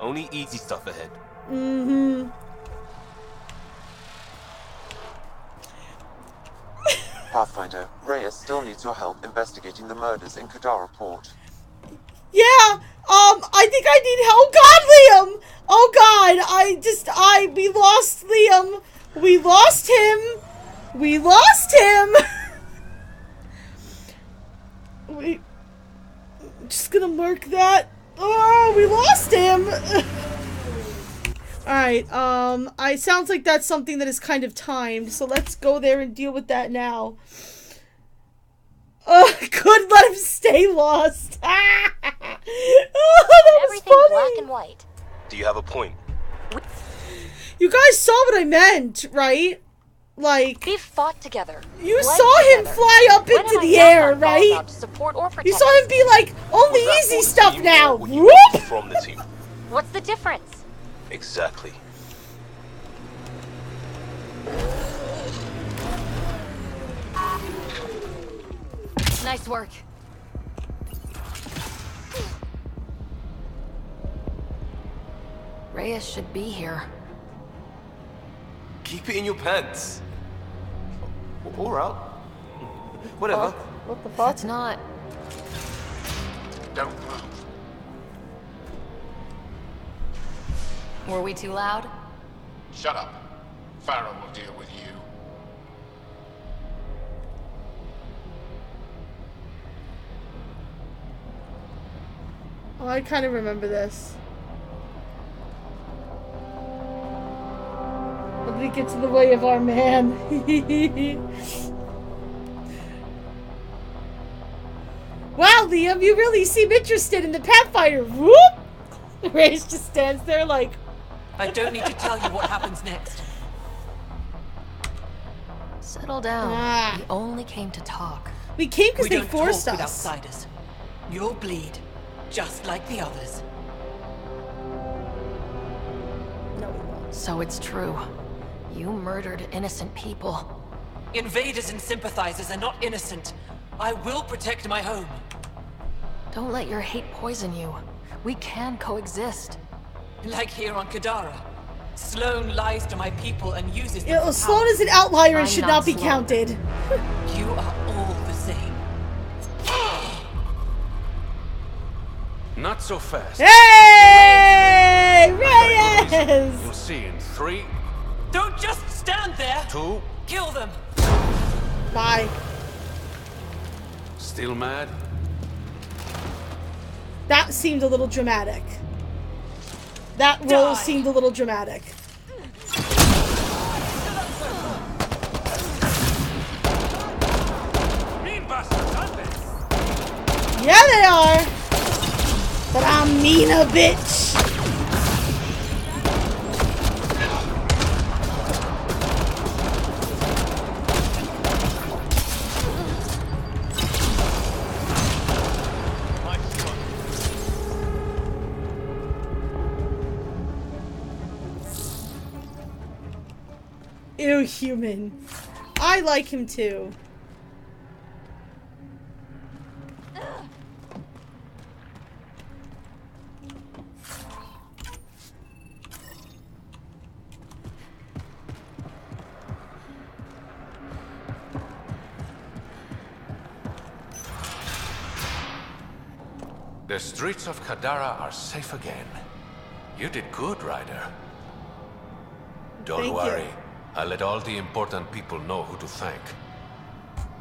Only easy stuff ahead. Mm-hmm. Pathfinder, Reyes still needs your help investigating the murders in Kadara Port. Yeah, I think I need help. Oh God, Liam! Oh God, we lost Liam. We lost him. We lost him. I'm just gonna mark that. Oh, we lost him. Alright, it sounds like that's something that is kind of timed, so let's go there and deal with that now. Couldn't let him stay lost. Oh, that was Everything funny. black and white. Do you have a point? You guys saw what I meant, right? Like, we fought together. You saw him fly up into the air, right? You saw him be like, only easy stuff now. Whoop! From the team. What's the difference? Exactly. Nice work. Reyes should be here. Keep it in your pants. Or out. Whatever. What the fuck? That's not. Don't move. Were we too loud? Shut up. Farrell will deal with you. Oh, I kind of remember this. Let me get to the way of our man. Wow, Liam, you really seem interested in the Pathfinder. Whoop! Reyes just stands there like... I don't need to tell you what happens next. Settle down. We only came to talk. We came because they don't forced talk with us. outsiders. You'll bleed, just like the others. No, we won't. So it's true. You murdered innocent people. Invaders and sympathizers are not innocent. I will protect my home. Don't let your hate poison you. We can coexist. Like here on Kadara. Sloane lies to my people and uses them Yeah, for Sloane power. is an outlier and I'm should not not be Sloane. counted. You are all the same. Not so fast. Hey! Reyes! You'll see in 3, Don't just stand there! 2. Kill them! Bye. Still mad? That seemed a little dramatic. That roll seemed a little dramatic. Mean bastards, aren't they? Yeah, they are. But I'm mean a bitch. Ew, human. I like him too. The streets of Kadara are safe again. You did good, Ryder. Don't Thank worry. you. I'll let all the important people know who to thank.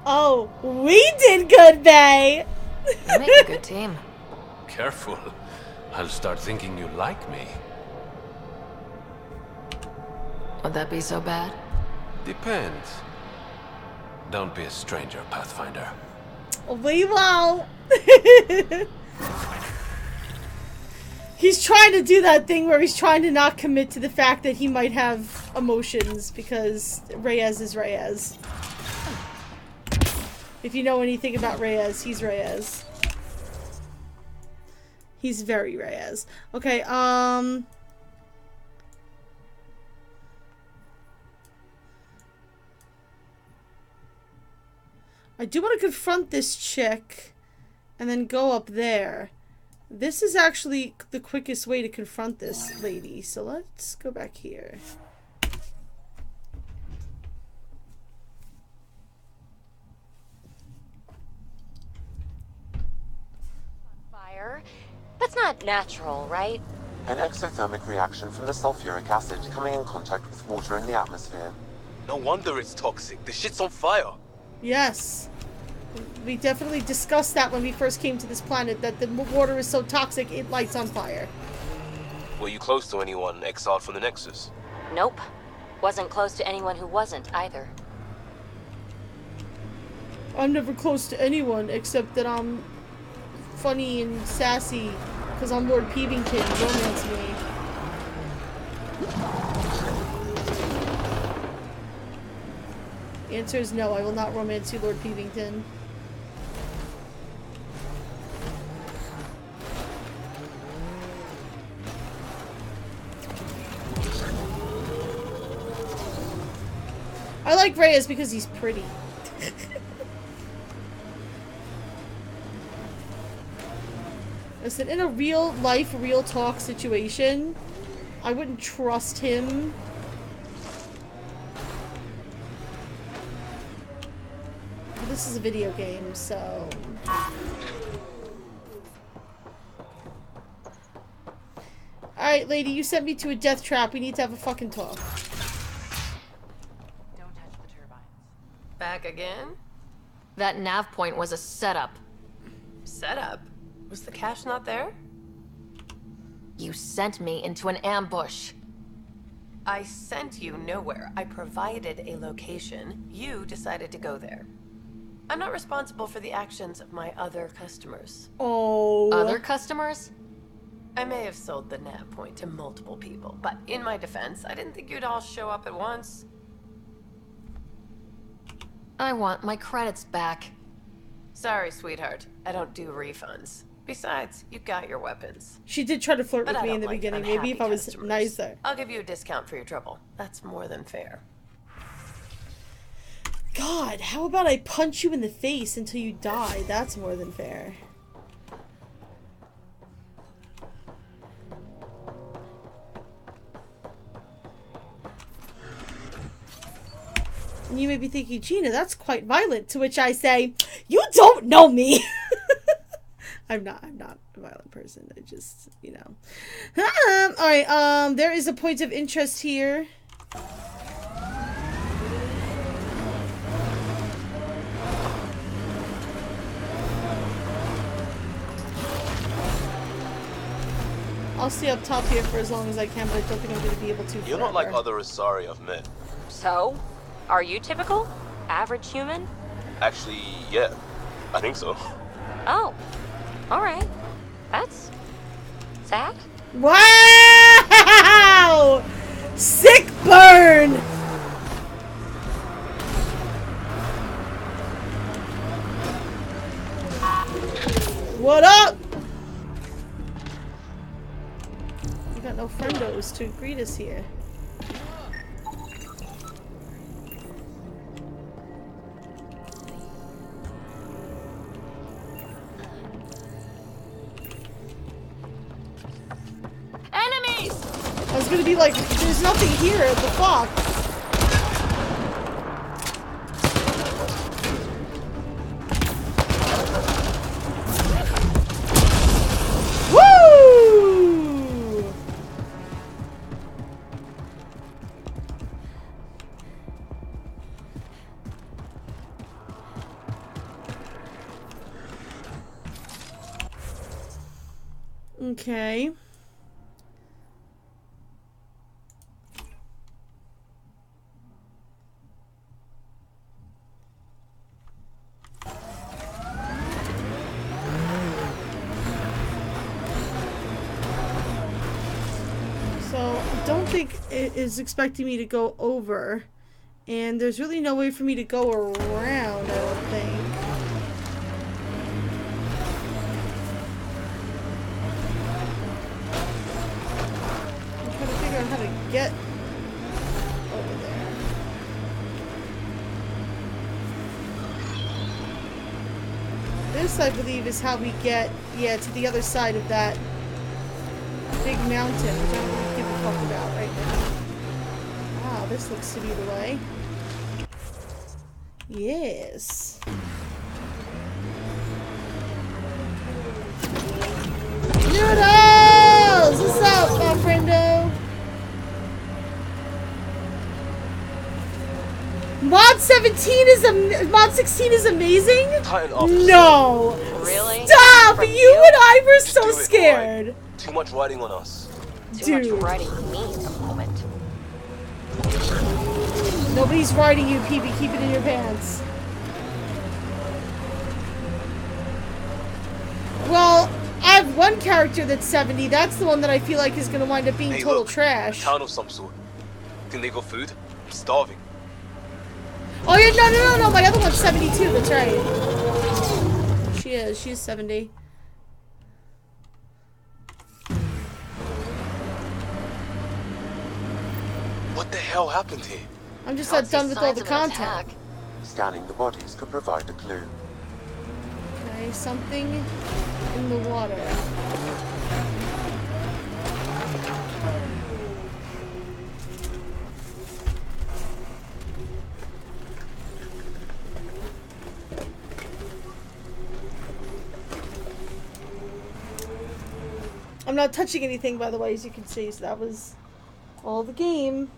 Oh, we did good, Bay! You make a good team. Careful. I'll start thinking you like me. Would that be so bad? Depends. Don't be a stranger, Pathfinder. We won't. He's trying to do that thing where he's trying to not commit to the fact that he might have emotions because Reyes is Reyes. If you know anything about Reyes, he's Reyes. He's very Reyes. Okay, I do want to confront this chick and then go up there. This is actually the quickest way to confront this lady, so let's go back here. Fire? That's not natural, right? An exothermic reaction from the sulfuric acid coming in contact with water in the atmosphere. No wonder it's toxic. The shit's on fire. Yes. We definitely discussed that when we first came to this planet, that the water is so toxic it lights on fire. Were you close to anyone exiled from the Nexus? Nope. Wasn't close to anyone who wasn't, either. I'm never close to anyone except that I'm funny and sassy because I'm Lord Peevington. Romance me. The answer is no, I will not romance you, Lord Peevington. I like Reyes because he's pretty. Listen, in a real life, real talk situation, I wouldn't trust him. But this is a video game, so... Alright, lady, you sent me to a death trap. We need to have a fucking talk. Back again? That nav point was a setup. Setup? Was the cache not there? You sent me into an ambush. I sent you nowhere. I provided a location. You decided to go there. I'm not responsible for the actions of my other customers. Oh. Other customers? I may have sold the nav point to multiple people, but in my defense, I didn't think you'd all show up at once. I want my credits back. Sorry, sweetheart. I don't do refunds. Besides, you got your weapons. She did try to flirt with But I me in don't the like beginning. Maybe if I was customers. nicer. I'll give you a discount for your trouble. That's more than fair. God, how about I punch you in the face until you die? That's more than fair. And you may be thinking, Gina, that's quite violent. To which I say, you don't know me. I'm not a violent person. I just, you know. Alright, there is a point of interest here. I'll stay up top here for as long as I can, but I don't think I'm going to be able to. You're not like other Asari I've met. So? Are you typical? Average human? Actually, yeah. I think so. Oh. Alright. That's... sad? Wow! Sick burn! What up? We got no friendos to greet us here. Enemies! I was gonna be like, there's nothing here, the fuck? Okay. So, I don't think it is expecting me to go over. And there's really no way for me to go around, I don't think. I'm trying to figure out how to get over there. This, I believe, is how we get, yeah, to the other side of that big mountain, which I don't really give a fuck about right now. Wow, this looks to be the way. Yes. Noodles! What's up, my friendo? Mod 17 is Mod 16 is amazing? No! Really? Stop! You and I were so scared. Right. Too much riding on us. Too much riding me at the moment. Nobody's riding you, PB. Keep it in your pants. Well, I have one character that's 70. That's the one that I feel like is going to wind up being total trash. A town of some sort. Think they got food? I'm starving. Oh, yeah, no. My other one's 72. That's right. She is. She's 70. What the hell happened here? I'm just not done with all the content. Scanning the bodies could provide a clue. Okay, something in the water. I'm not touching anything, by the way, as you can see, so that was all the game.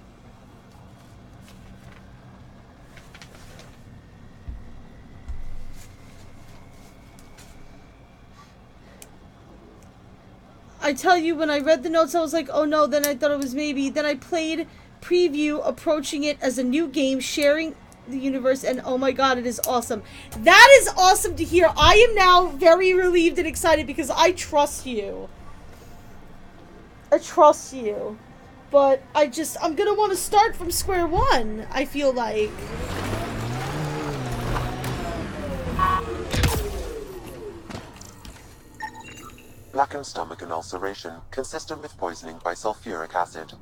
I tell you, when I read the notes, I was like, oh no, then I thought it was maybe. Then I played preview, approaching it as a new game, sharing the universe, and oh my god, it is awesome. That is awesome to hear. I am now very relieved and excited because I trust you. I trust you. But I'm gonna want to start from square one, I feel like. Blackened stomach and ulceration, consistent with poisoning by sulfuric acid.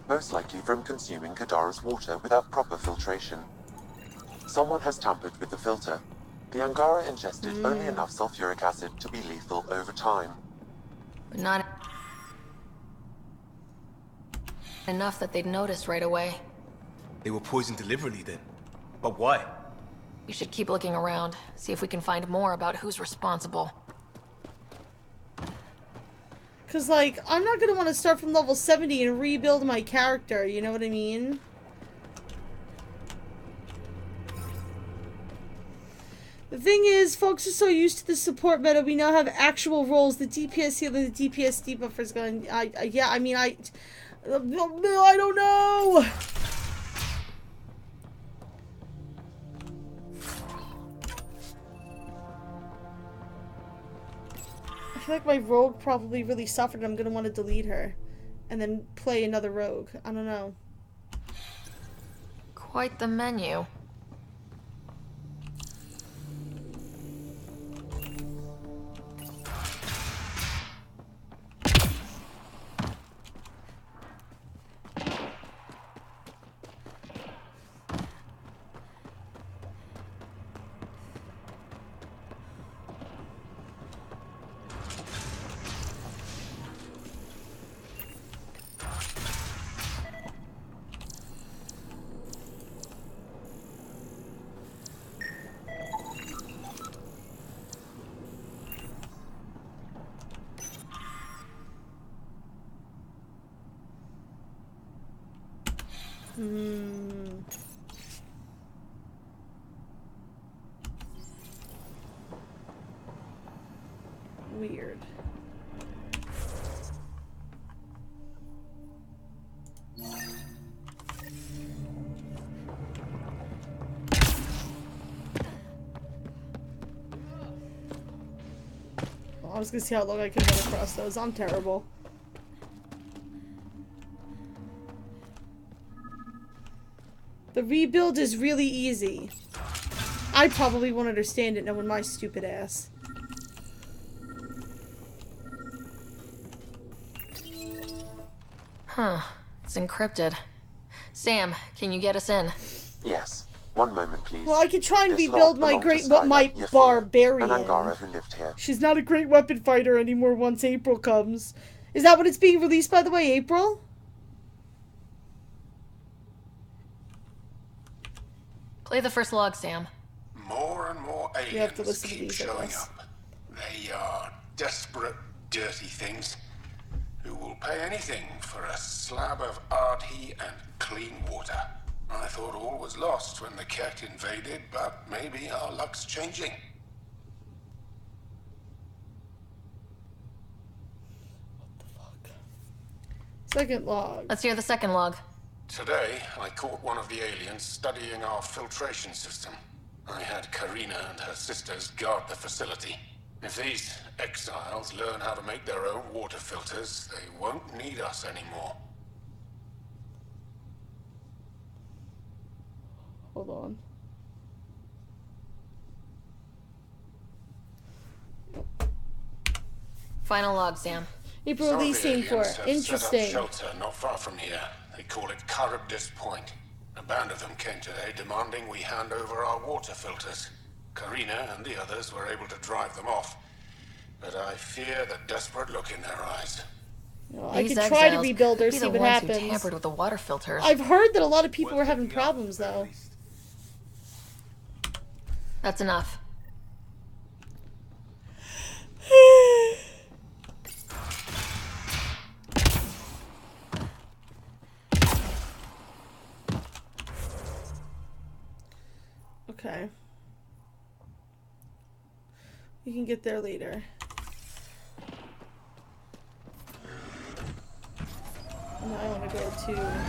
Most likely from consuming Kadara's water without proper filtration. Someone has tampered with the filter. The Angara ingested only enough sulfuric acid to be lethal over time. But not enough that they'd notice right away. They were poisoned deliberately then. But why? We should keep looking around, see if we can find more about who's responsible. Because, like, I'm not going to want to start from level 70 and rebuild my character, you know what I mean? The thing is, folks are so used to the support meta, we now have actual roles. The DPS healer, the DPS debuffer is going... yeah, I mean, I don't know! I feel like my rogue probably really suffered and I'm going to want to delete her. And then play another rogue. I don't know. Quite the menu. Weird. I was gonna see how long I can run across those. I'm terrible. The rebuild is really easy. I probably won't understand it knowing my stupid ass. Huh. It's encrypted. Sam, can you get us in? Yes. One moment, please. Well, I could try and This rebuild log my belonged to my Skylar, Yafia, barbarian. and Angara who lived here. She's not a great weapon fighter anymore once April comes. Is that when it's being released, by the way, April? Play the first log, Sam. More and more You have to aliens listen to keep these, I showing guess. up. They are desperate, dirty things who will pay anything for a slab of arty and clean water. I thought all was lost when the Ket invaded, but maybe our luck's changing. Second log. Let's hear the second log. Today, I caught one of the aliens studying our filtration system. I had Karina and her sisters guard the facility. If these exiles learn how to make their own water filters, they won't need us anymore. Hold on. Final log, Sam. April Some of release the scene for aliens it. have Interesting. set up shelter not far from here. They call it Charybdis Point. A band of them came today demanding we hand over our water filters. Karina and the others were able to drive them off, but I fear the desperate look in their eyes. Well, I could try to rebuild her, see what happens. Who tampered with the water filters. I've heard that a lot of people were having problems, though. That's enough. Okay. We can get there later. And I want to go to...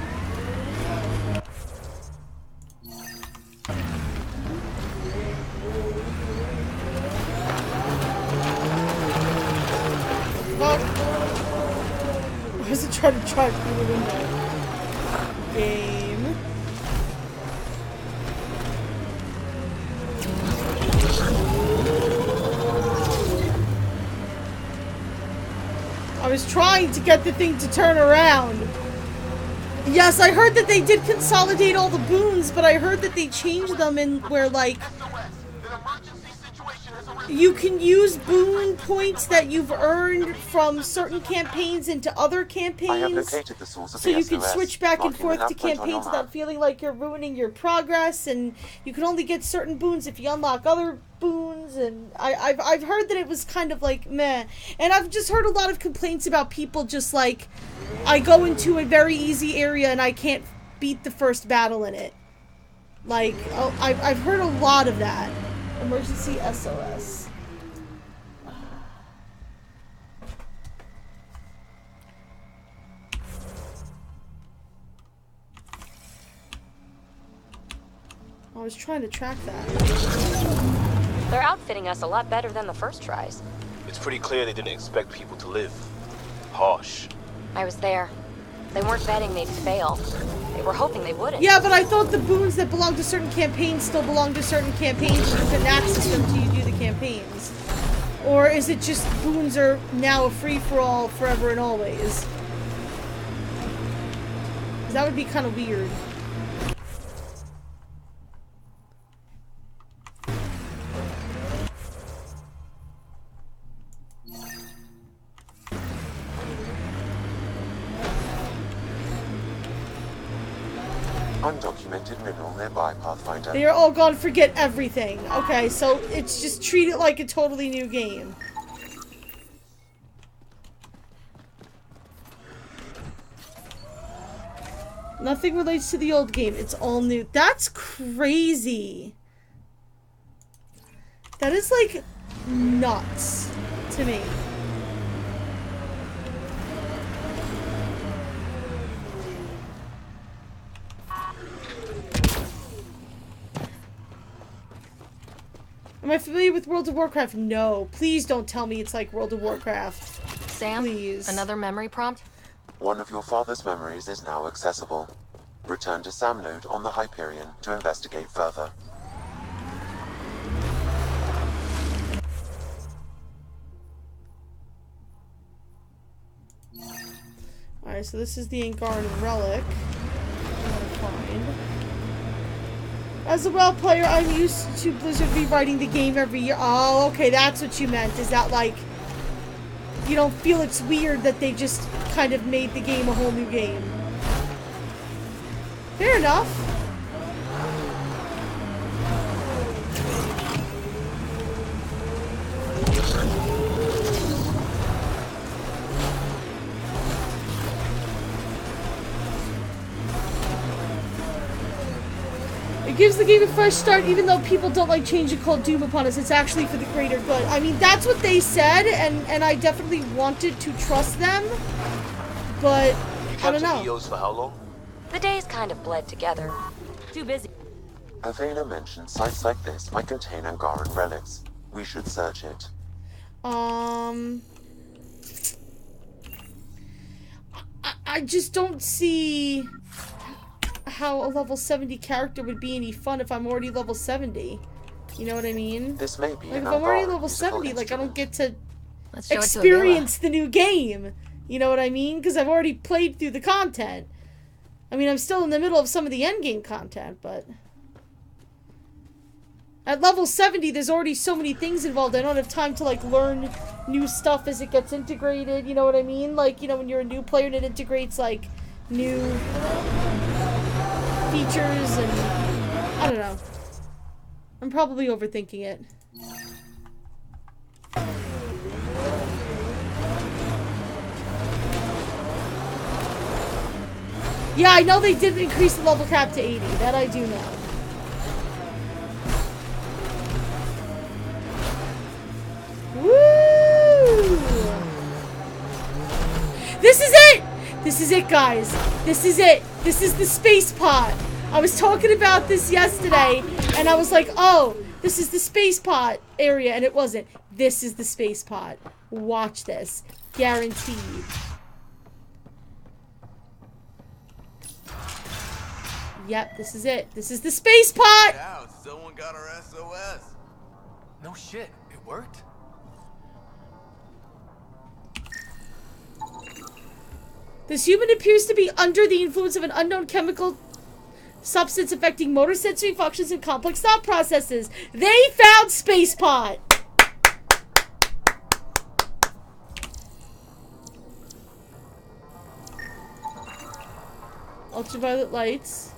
I was trying to drive through the window. Game. I was trying to get the thing to turn around. Yes, I heard that they did consolidate all the boons, but I heard that they changed them in where, like, you can use boon points that you've earned from certain campaigns into other campaigns. I have located the source of so the you can SOS, switch back and marking forth an to outpoint on your campaigns map. without feeling like you're ruining your progress, and you can only get certain boons if you unlock other boons, and I've heard that it was kind of like meh. And I've just heard a lot of complaints about people just like, I go into a very easy area and I can't beat the first battle in it. Like, oh, I've heard a lot of that. Emergency SOS. I was trying to track that. They're outfitting us a lot better than the first tries. It's pretty clear they didn't expect people to live. Harsh. I was there. They weren't betting they'd fail. They were hoping they wouldn't. Yeah, but I thought the boons that belong to certain campaigns still belong to certain campaigns and you couldn't access them till you do the campaigns. Or is it just boons are now a free-for-all forever and always? 'Cause that would be kind of weird. Undocumented mineral nearby, Pathfinder. They are all gone, forget everything. Okay, so it's just treat it like a totally new game. Nothing relates to the old game. It's all new. That's crazy. That is like nuts to me. Am I familiar with World of Warcraft? No. Please don't tell me it's like World of Warcraft. Sam, please. Another memory prompt? One of your father's memories is now accessible. Return to Sam Node on the Hyperion to investigate further. Alright, so this is the Angaran relic. I'm gonna find. As a WoW player, I'm used to Blizzard rewriting the game every year. Oh, okay, that's what you meant. Is that like, you don't feel it's weird that they just kind of made the game a whole new game? Fair enough. It gives the game a fresh start, even though people don't like change and call doom upon us. It's actually for the greater good. I mean, that's what they said, and I definitely wanted to trust them, but I don't know. EOs for how long? The days kind of bled together. Too busy. Avena mentioned sites like this might contain Angaran relics. We should search it. I just don't see how a level 70 character would be any fun if I'm already level 70. You know what I mean? This may be like an if I'm already Angaran level 70, like I don't get to Let's show experience the new game. You know what I mean? Because I've already played through the content. I mean, I'm still in the middle of some of the endgame content, but at level 70, there's already so many things involved. I don't have time to, like, learn new stuff as it gets integrated. You know what I mean? Like, you know, when you're a new player and it integrates, like, new features and I don't know. I'm probably overthinking it. Yeah, I know they did increase the level cap to 80. That I do know. Woo! This is it! This is it, guys. This is it. This is the space pod. I was talking about this yesterday, and I was like, oh, this is the space pod area, and it wasn't. This is the space pod. Watch this. Guaranteed. Yep, this is it. This is the space pod! Now, someone got our SOS. No shit, it worked? This human appears to be under the influence of an unknown chemical substance affecting motor sensory functions and complex thought processes. They found space pod! Ultraviolet lights.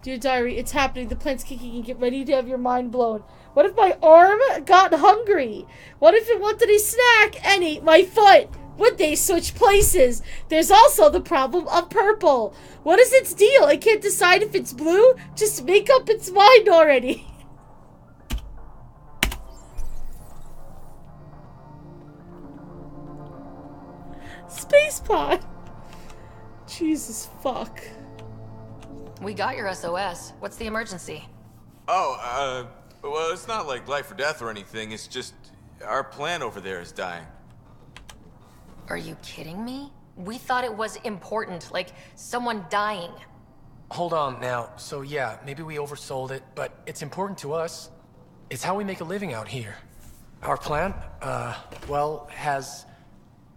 Dear diary, it's happening. The plan's kicking and get ready to have your mind blown. What if my arm got hungry? What if it wanted a snack and ate my foot? Would they switch places? There's also the problem of purple. What is its deal? I can't decide if it's blue. Just make up its mind already. Space pod. Jesus fuck. We got your SOS. What's the emergency? Oh, well, it's not like life or death or anything. It's just our plan over there is dying. Are you kidding me? We thought it was important, like someone dying. Hold on now. So yeah, maybe we oversold it, but it's important to us. It's how we make a living out here. Our plant, well, has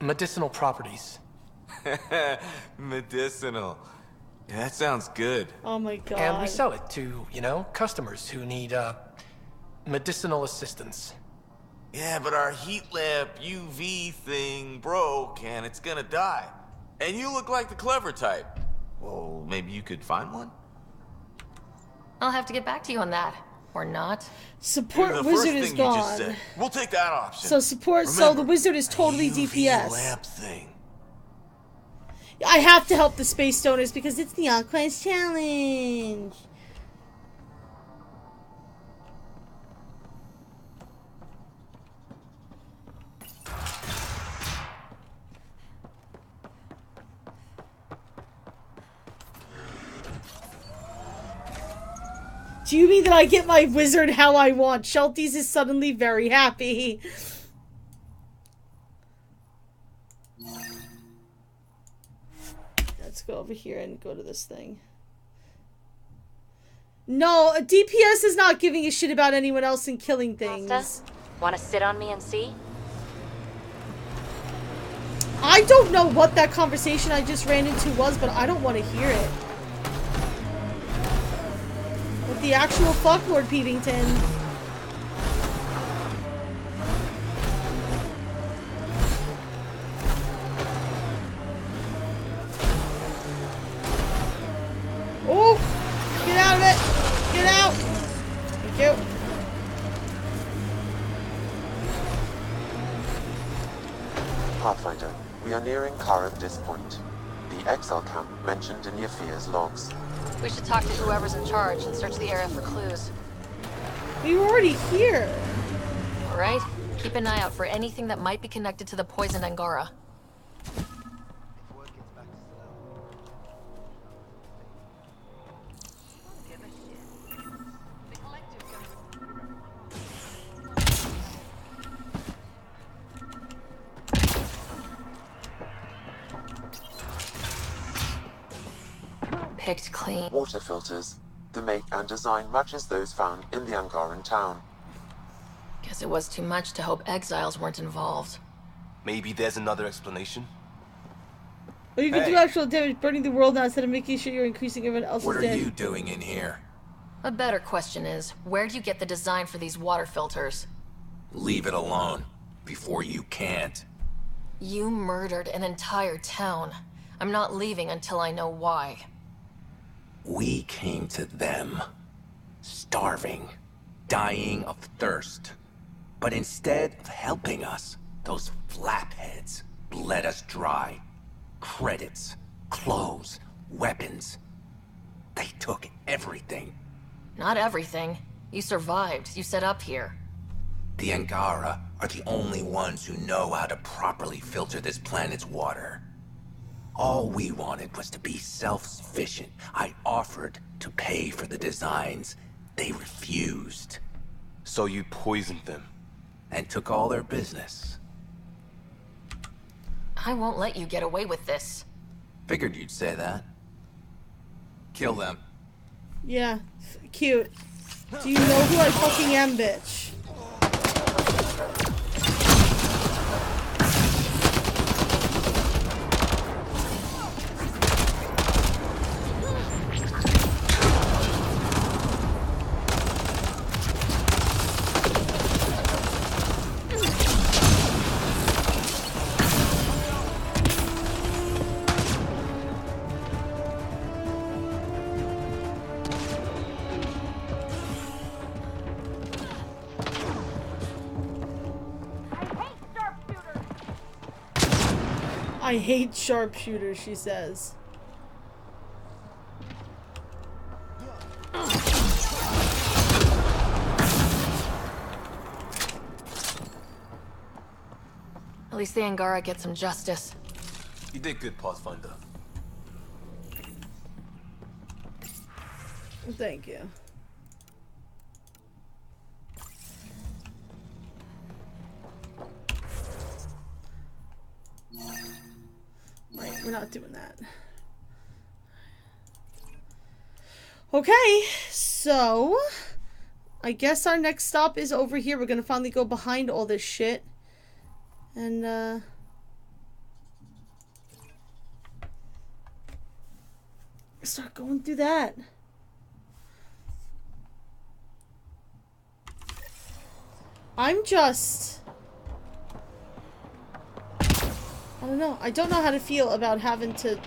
medicinal properties. Medicinal. Yeah, that sounds good. Oh my god. And we sell it to, you know, customers who need, medicinal assistance. Yeah, but our heat lamp UV thing broke and it's gonna die. And you look like the clever type. Well, maybe you could find one? I'll have to get back to you on that. Or not. Support wizard is gone. We'll take that option. So support, Remember, so the wizard is totally DPS. Lamp thing. I have to help the space stoners because it's the All-Quest Challenge. Do you mean that I get my wizard how I want? Shelties is suddenly very happy. Let's go over here and go to this thing. No, a DPS is not giving a shit about anyone else and killing things. Pasta? Want to sit on me and see? I don't know what that conversation I just ran into was, but I don't want to hear it. What the actual fuck, Lord Peevington? Oh! Get out of it! Get out! Thank you. Pathfinder, we are nearing Karadis Point, the exile camp mentioned in Yafir's logs. We should talk to whoever's in charge and search the area for clues. We were already here. All right. Keep an eye out for anything that might be connected to the poisoned Angara. Picked clean. Water filters. The make and design matches those found in the Angaran town. Guess it was too much to hope exiles weren't involved. Maybe there's another explanation? Or you can do actual damage burning the world now instead of making sure you're increasing everyone else's What are damage. you doing in here? A better question is, where'd you get the design for these water filters? Leave it alone. Before you can't. You murdered an entire town. I'm not leaving until I know why. We came to them. Starving. Dying of thirst. But instead of helping us, those flapheads bled us dry. Credits, clothes, weapons. They took everything. Not everything. You survived. You set up here. The Angara are the only ones who know how to properly filter this planet's water. All we wanted was to be self-sufficient. I offered to pay for the designs. They refused. So you poisoned them? And took all their business. I won't let you get away with this. Figured you'd say that. Kill them. Yeah, cute. Do you know who I fucking am, bitch? I hate sharpshooters, she says. At least the Angara get some justice. You did good, Pathfinder. Thank you. Right, we're not doing that. Okay, so I guess our next stop is over here. We're gonna finally go behind all this shit. And start going through that. I'm just... I don't know. I don't know how to feel about having to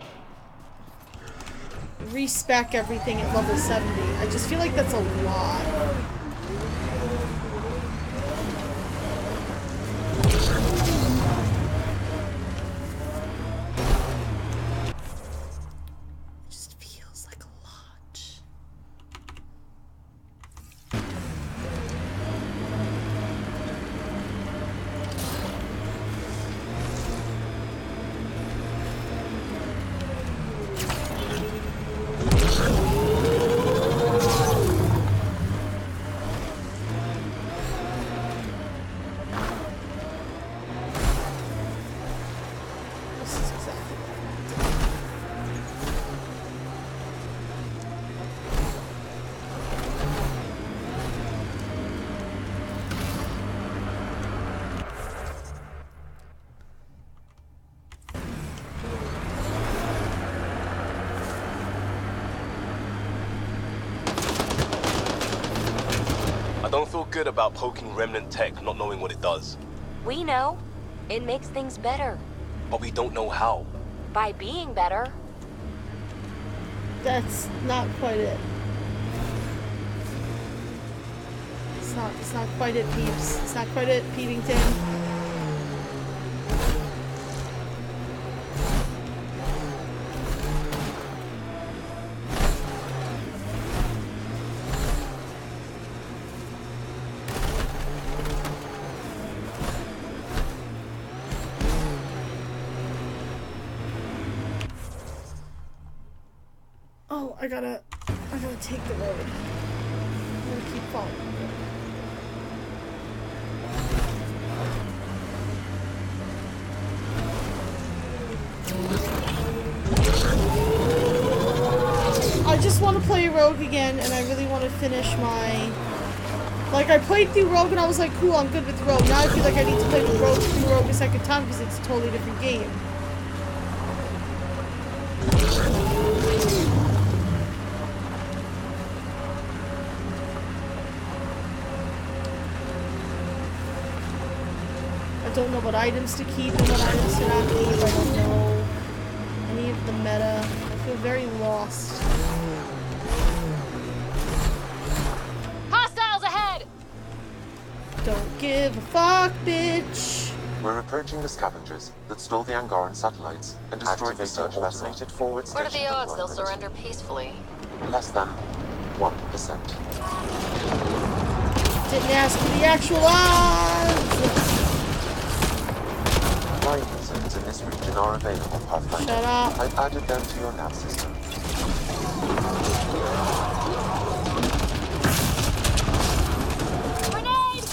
respec everything at level 70. I just feel like that's a lot. Just feels like a lot. don't feel good about poking remnant tech, not knowing what it does. We know. It makes things better. But we don't know how. By being better. That's not quite it. It's not quite it, peeps. It's not quite it, Peepington. Oh, I gotta take the road. I'm gonna keep following. I just want to play Rogue again, and I really want to finish my... Like, I played through Rogue, and I was like, cool, I'm good with Rogue. Now I feel like I need to play through Rogue a second time, because it's a totally different game. I don't know what items to keep and what items to not keep. I don't know any of the meta. I feel very lost. Hostiles ahead! Don't give a fuck, bitch. We're approaching the scavengers that stole the Angaran satellites and destroyed the search vessel. Forward What are station the odds they'll deployment. surrender peacefully? Less than 1%. Didn't ask for the actual odds. Flying zones in this region are available, Pathfinder. Shut up. I've added them to your nav system. Grenade!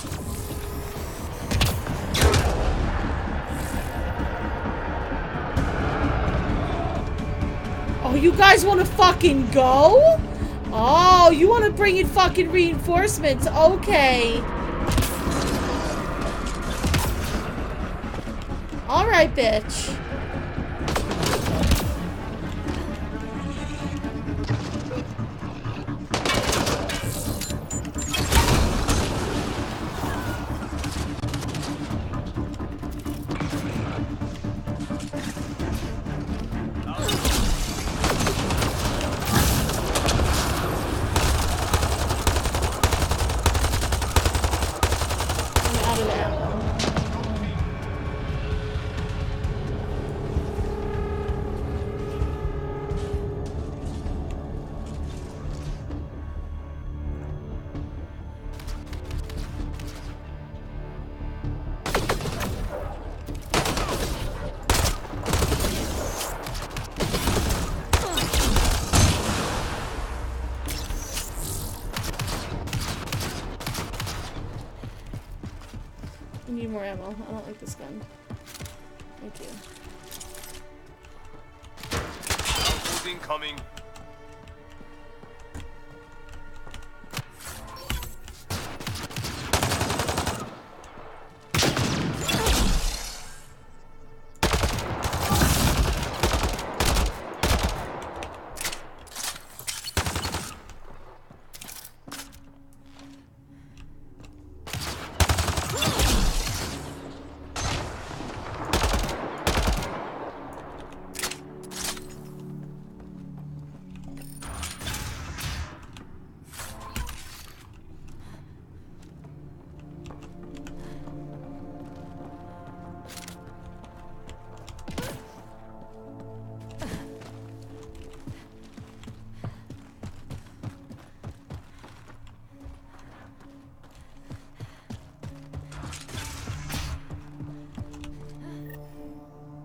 Oh, you guys want to fucking go? Oh, you want to bring in fucking reinforcements? Okay. All right, bitch. I need more ammo. I don't like this gun. Thank you. Outpost incoming.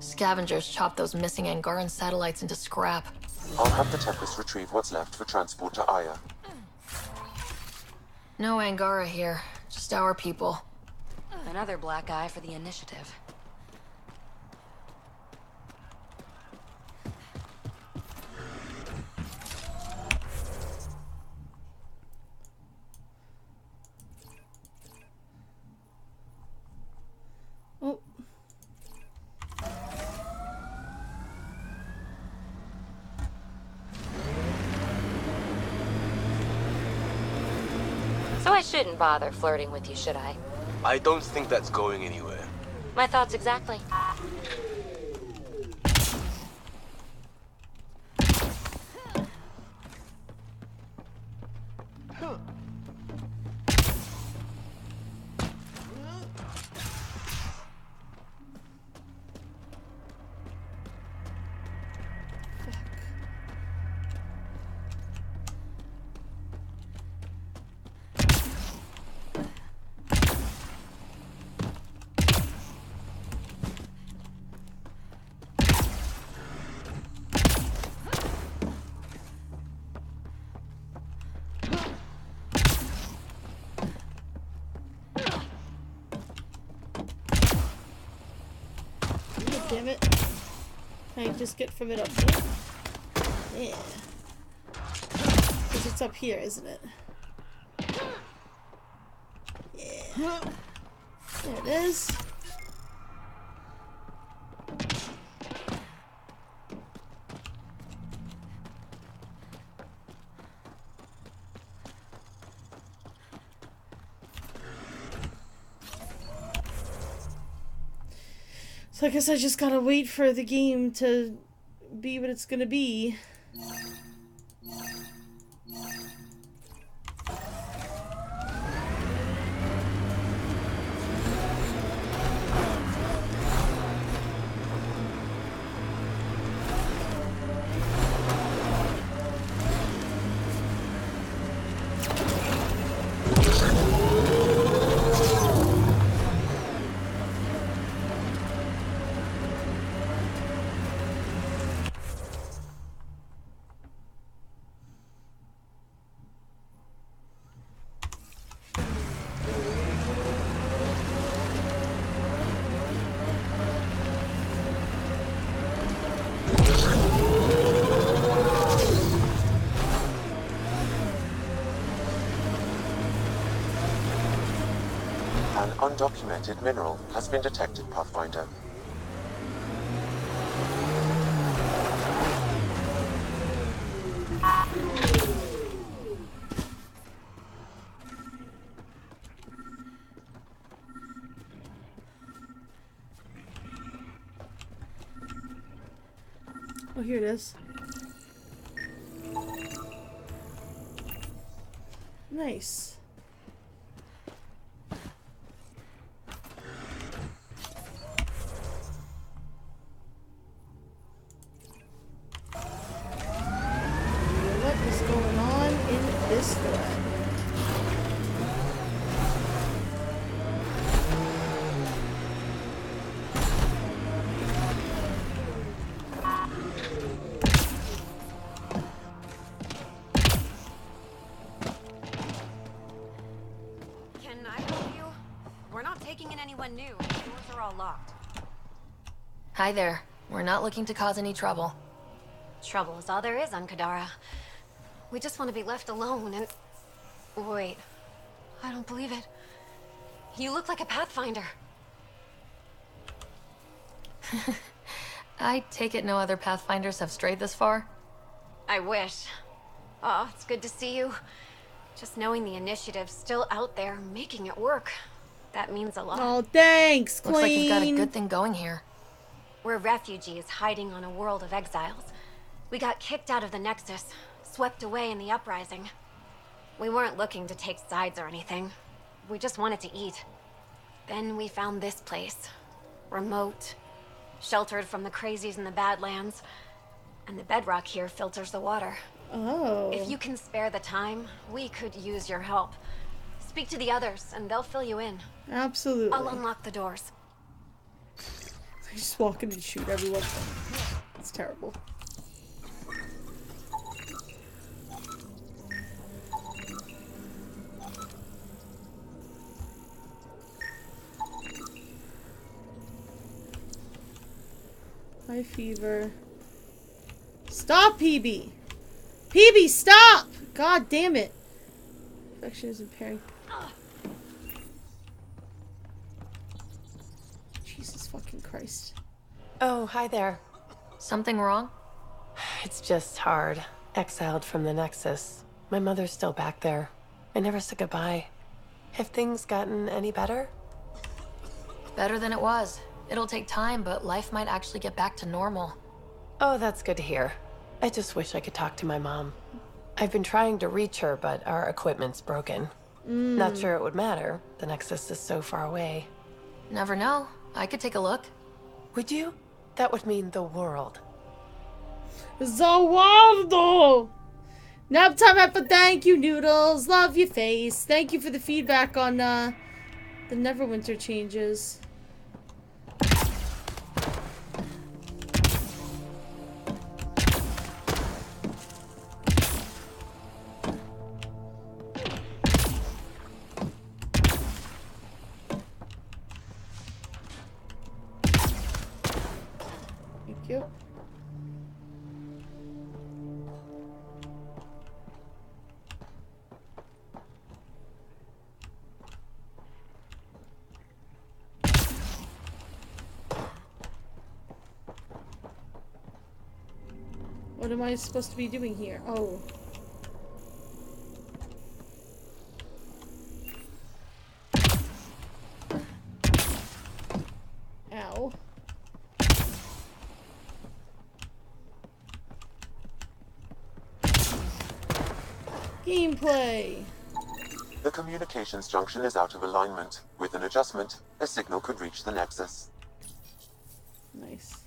Scavengers chop those missing Angaran satellites into scrap. I'll have the Tempest retrieve what's left for transport to Aya. No Angara here, just our people. Another black eye for the initiative. Oh. So I shouldn't bother flirting with you, should I? I don't think that's going anywhere. My thoughts exactly. Damn it. Can I just get from it up here? Yeah. Because it's up here, isn't it? Yeah. There it is. So I guess I just gotta wait for the game to be what it's gonna be. An undocumented mineral has been detected, Pathfinder. Oh, here it is. Nice. What is going on in this thread? Can I help you? We're not taking in anyone new. The doors are all locked. Hi there. We're not looking to cause any trouble. Trouble is all there is on Kadara. We just want to be left alone and... Wait. I don't believe it. You look like a Pathfinder. I take it no other Pathfinders have strayed this far? I wish. Oh, it's good to see you. Just knowing the initiative's still out there, making it work. That means a lot. Oh, thanks, Queen. Looks like you've got a good thing going here. We're refugees hiding on a world of exiles. We got kicked out of the Nexus, swept away in the uprising. We weren't looking to take sides or anything. We just wanted to eat. Then we found this place. Remote, sheltered from the crazies in the Badlands. And the bedrock here filters the water. Oh. If you can spare the time, we could use your help. Speak to the others, and they'll fill you in. Absolutely. I'll unlock the doors. I just walk in and shoot everyone. It's terrible. High fever. Stop, PB! PB, stop! God damn it. Infection is impairing. Jesus fucking Christ. Oh, hi there. Something wrong? It's just hard. Exiled from the Nexus. My mother's still back there. I never said goodbye. Have things gotten any better? Better than it was. It'll take time, but life might actually get back to normal. Oh, that's good to hear. I just wish I could talk to my mom. I've been trying to reach her, but our equipment's broken. Not sure it would matter. The Nexus is so far away. Never know. I could take a look. Would you? That would mean the world. Zawardo! Nap time for thank you, Noodles. Love your face. Thank you for the feedback on the Neverwinter changes. Thank you. What am I supposed to be doing here? Oh. Ow. Gameplay. The communications junction is out of alignment. With an adjustment, a signal could reach the Nexus. Nice.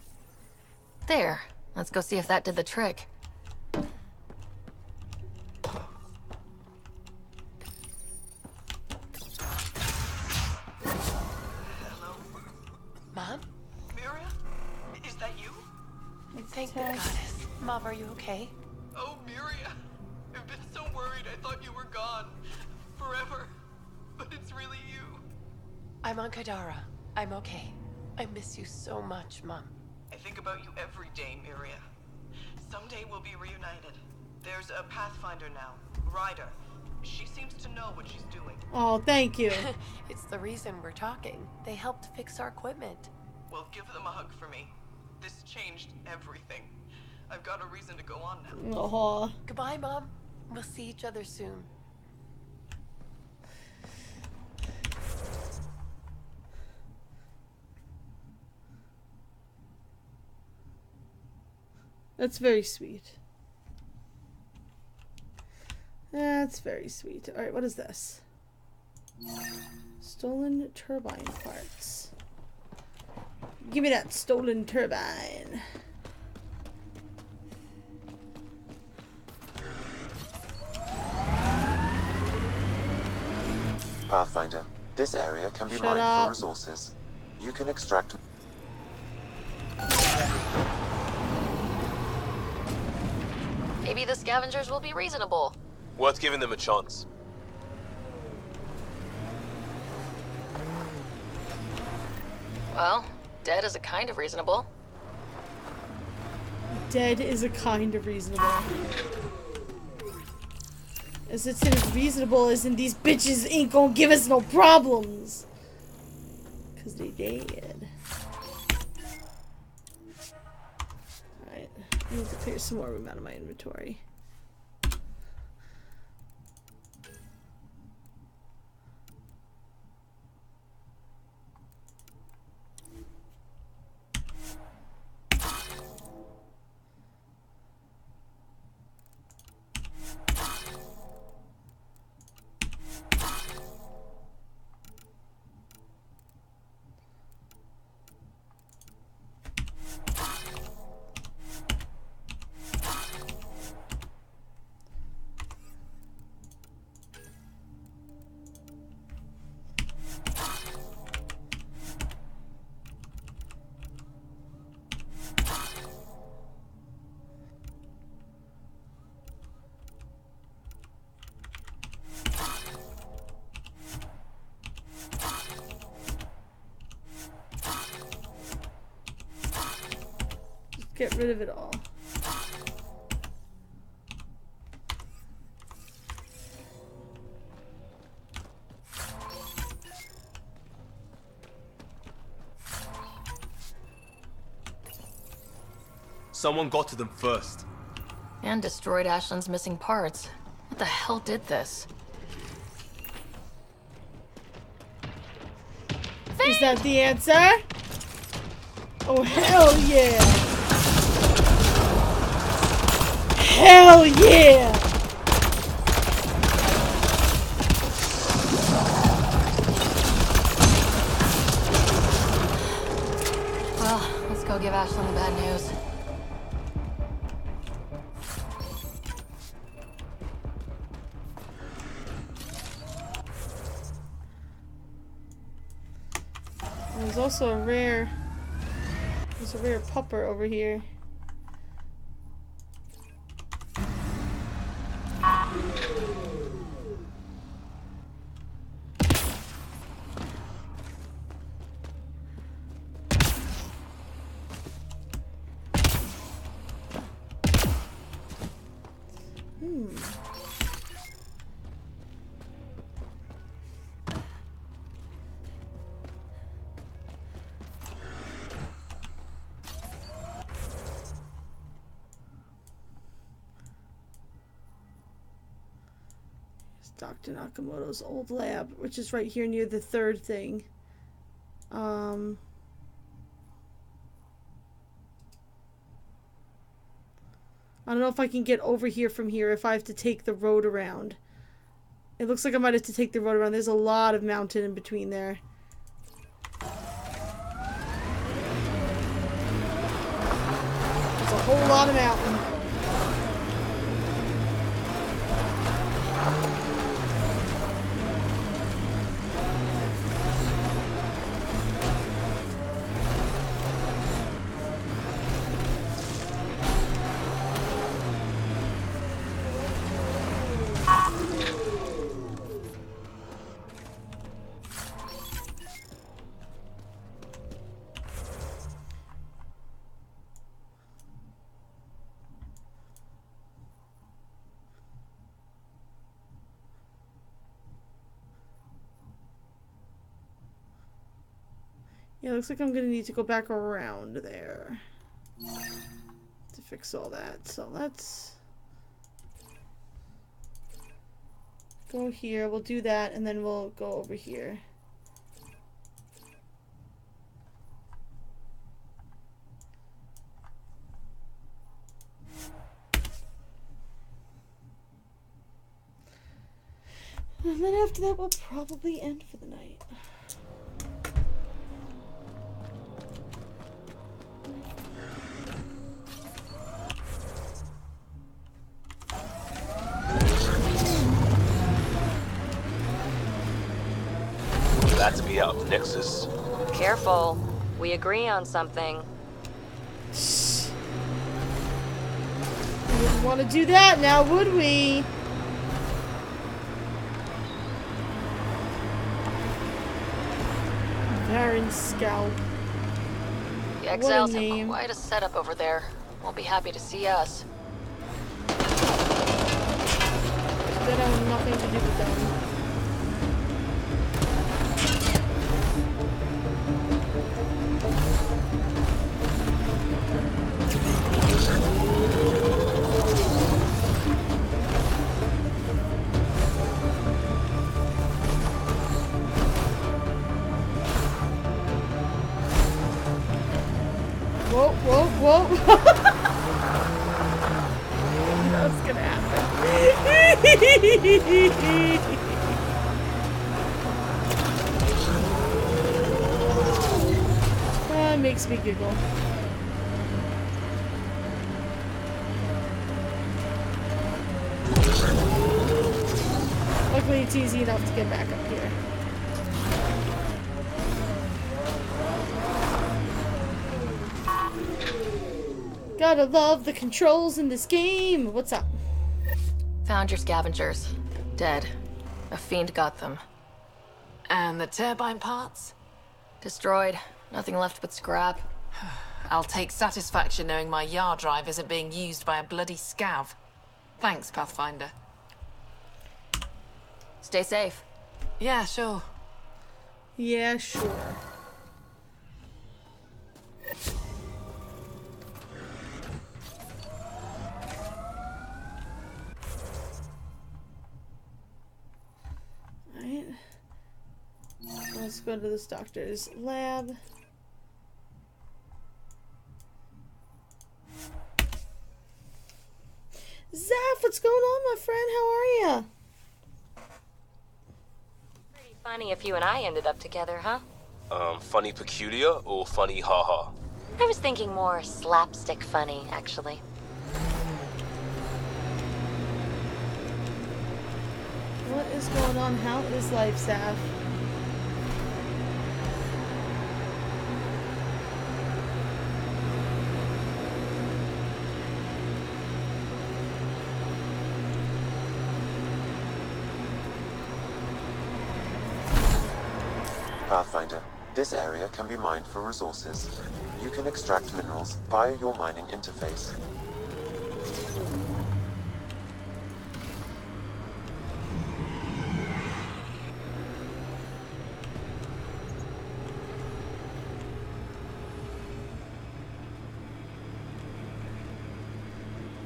There. Let's go see if that did the trick. Mom? Miria? Is that you? Thank the goddess. Mom, are you okay? Oh, Miria. I've been so worried I thought you were gone. Forever. But it's really you. I'm on Kadara. I'm okay. I miss you so much, Mom. I think about you every day, Miria. Someday we'll be reunited. There's a Pathfinder now, Ryder. She seems to know what she's doing. Oh, thank you. It's the reason we're talking. They helped fix our equipment. Well, give them a hug for me. This changed everything. I've got a reason to go on now. Oh. Goodbye, Mom. We'll see each other soon. That's very sweet. That's very sweet. Alright, what is this? Stolen turbine parts. Give me that stolen turbine. Pathfinder, this area can be Shut mined up. for resources. You can extract... Maybe the scavengers will be reasonable. Worth giving them a chance. Well, dead is a kind of reasonable. Dead is a kind of reasonable. As it's as reasonable as in these bitches ain't gonna give us no problems. Cause they dead. Alright, I need to clear some more room out of my inventory. Get rid of it all. Someone got to them first. And destroyed Ashland's missing parts. What the hell did this? Is that the answer? Oh, hell yeah! Hell yeah! Well, let's go give Ashlyn the bad news. There's also a rare... There's a rare pupper over here. Dr. Nakamoto's old lab, which is right here near the third thing. I don't know if I can get over here from here if I have to take the road around. It looks like I might have to take the road around. There's a lot of mountain in between there. There's a whole lot of mountain. Yeah, looks like I'm gonna need to go back around there to fix all that. So let's go here. We'll do that, and then we'll go over here. And then after that, we'll probably end for the night. That's me out, Nexus. Careful. We agree on something. We wouldn't want to do that now, would we? Baron Scalp. The Exiles have quite a setup over there. Won't be happy to see us. That have nothing to do with them. Whoa, whoa, whoa. That's gonna happen. That makes me giggle. Luckily it's easy enough to get back up here. Gotta love the controls in this game. What's up? Found your scavengers. Dead. A fiend got them. And the turbine parts? Destroyed. Nothing left but scrap. I'll take satisfaction knowing my yard drive isn't being used by a bloody scav. Thanks, Pathfinder. Stay safe. Yeah, sure. Yeah, sure. Right. Let's go to this doctor's lab. Zaf, what's going on, my friend? How are ya? Pretty funny if you and I ended up together, huh? Funny peculiar or funny haha? I was thinking more slapstick funny, actually. What is going on? How is life, Zaf? Pathfinder, this area can be mined for resources. You can extract minerals via your mining interface.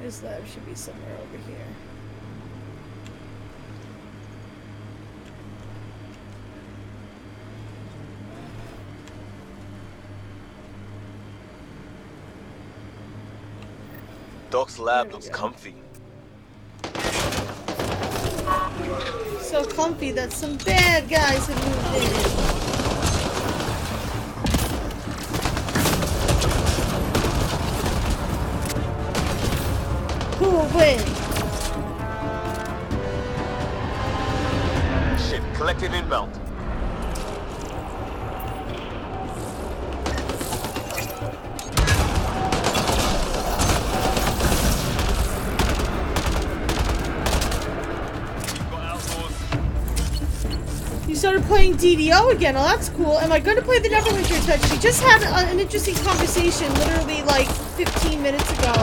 This lab should be somewhere over here. Doc's lab looks comfy. So comfy that some bad guys have moved in. Who will win? Shit, collected inbound. You started playing DDO again. Oh, that's cool. Am I going to play the Neverwinter Touch? We just had an interesting conversation literally like 15 minutes ago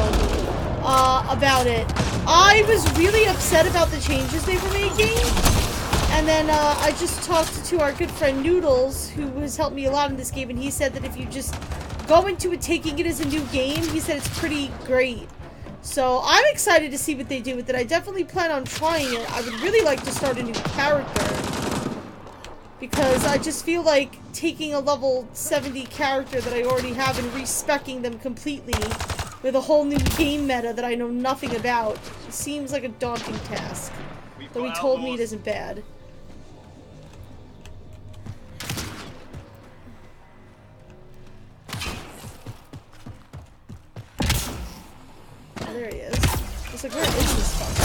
about it. I was really upset about the changes they were making. And then I just talked to our good friend Noodles, who has helped me a lot in this game, and he said that if you just go into it taking it as a new game, he said it's pretty great. So I'm excited to see what they do with it. I definitely plan on trying it. I would really like to start a new character. Because I just feel like taking a level 70 character that I already have and respecking them completely with a whole new game meta that I know nothing about seems like a daunting task. Though he told me it isn't bad. Oh, there he is. It's like, where is this fucker?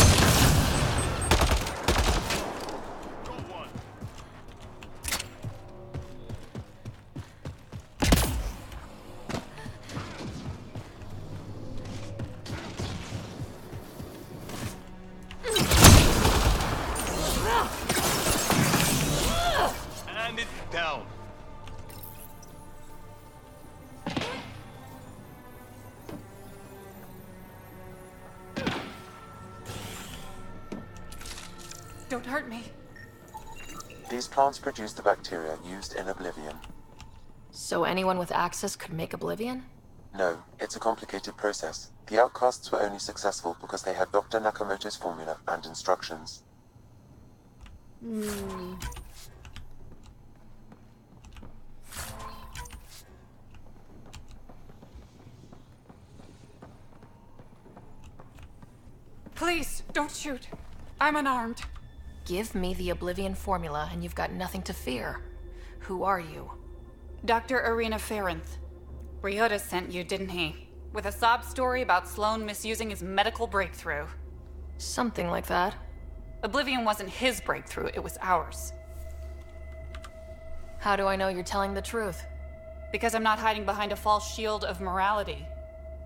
And it's down. Don't hurt me. These plants produce the bacteria used in Oblivion. So anyone with access could make Oblivion? No, it's a complicated process. The outcasts were only successful because they had Dr. Nakamoto's formula and instructions. Please, don't shoot. I'm unarmed. Give me the Oblivion formula and you've got nothing to fear. Who are you? Dr. Irina Ferenth. Ryota sent you, didn't he? With a sob story about Sloan misusing his medical breakthrough. Something like that. Oblivion wasn't his breakthrough, it was ours. How do I know you're telling the truth? Because I'm not hiding behind a false shield of morality.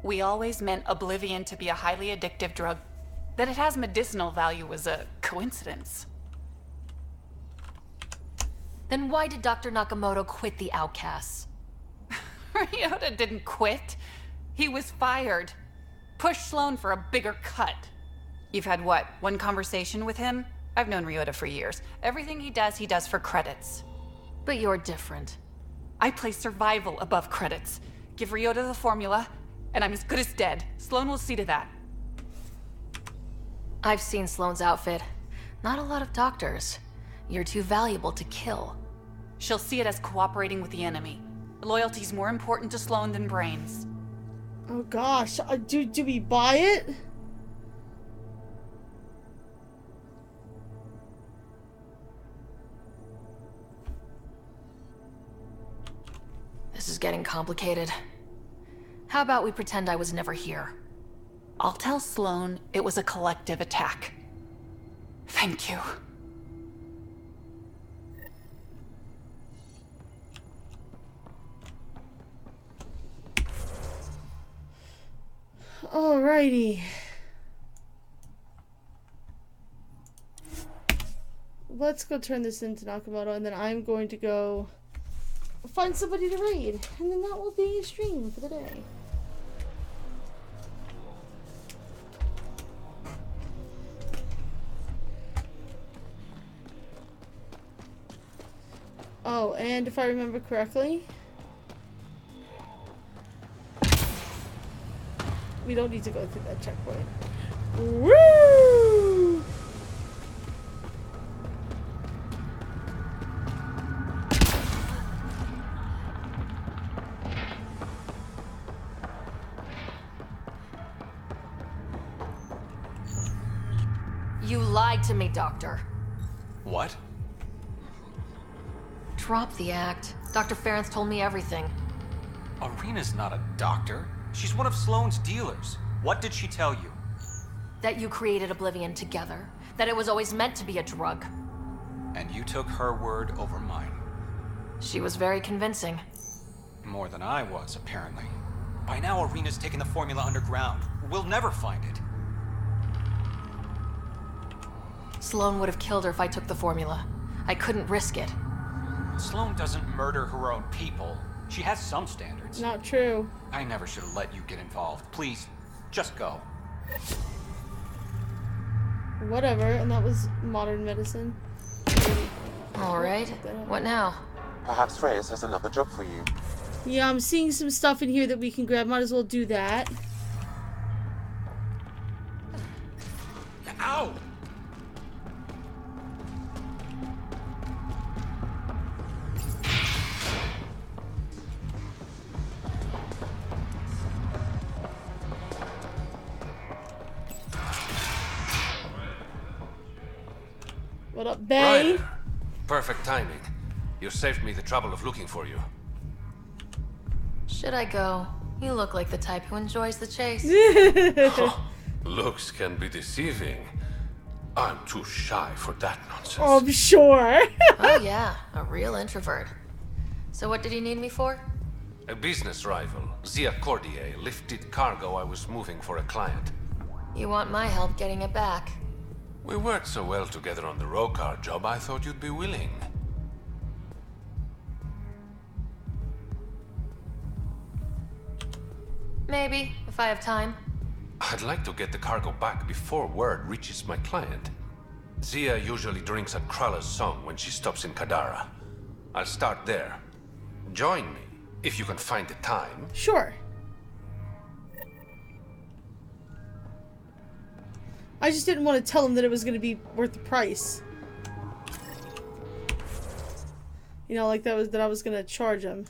We always meant Oblivion to be a highly addictive drug. That it has medicinal value was a coincidence. Then why did Dr. Nakamoto quit the Outcasts? Ryota didn't quit. He was fired. Pushed Sloan for a bigger cut. You've had what, one conversation with him? I've known Ryota for years. Everything he does for credits. But you're different. I place survival above credits. Give Ryota the formula, and I'm as good as dead. Sloan will see to that. I've seen Sloan's outfit. Not a lot of doctors. You're too valuable to kill. She'll see it as cooperating with the enemy. Loyalty's more important to Sloan than brains. Oh gosh, do we buy it? This is getting complicated. How about we pretend I was never here? I'll tell Sloan it was a collective attack. Thank you. Alrighty. Let's go turn this into Nakamoto, and then I'm going to go find somebody to raid, and then that will be a stream for the day. Oh, and if I remember correctly, we don't need to go through that checkpoint. Woo! You lied to me, Doctor. What? Drop the act. Dr. Ference told me everything. Arena's not a doctor. She's one of Sloane's dealers. What did she tell you? That you created Oblivion together. That it was always meant to be a drug. And you took her word over mine. She was very convincing. More than I was, apparently. By now, Arena's taken the formula underground. We'll never find it. Sloane would have killed her if I took the formula. I couldn't risk it. Sloane doesn't murder her own people. She has some standards. Not true. I never should have let you get involved. Please, just go. Whatever, and that was modern medicine. Alright, what now? Perhaps Reyes has another job for you. Yeah, I'm seeing some stuff in here that we can grab. Might as well do that. Ow! What up, Bay? Right. Perfect timing. You saved me the trouble of looking for you. Should I go? You look like the type who enjoys the chase. Looks can be deceiving. I'm too shy for that nonsense. Oh, I'm sure. Oh yeah, a real introvert. So what did you need me for? A business rival, Zia Cordier, lifted cargo I was moving for a client. You want my help getting it back? We worked so well together on the Rokar job, I thought you'd be willing. Maybe, if I have time. I'd like to get the cargo back before word reaches my client. Zia usually drinks at Krala's song when she stops in Kadara. I'll start there. Join me, if you can find the time. Sure. I just didn't want to tell him that it was going to be worth the price. You know, like that I was going to charge him.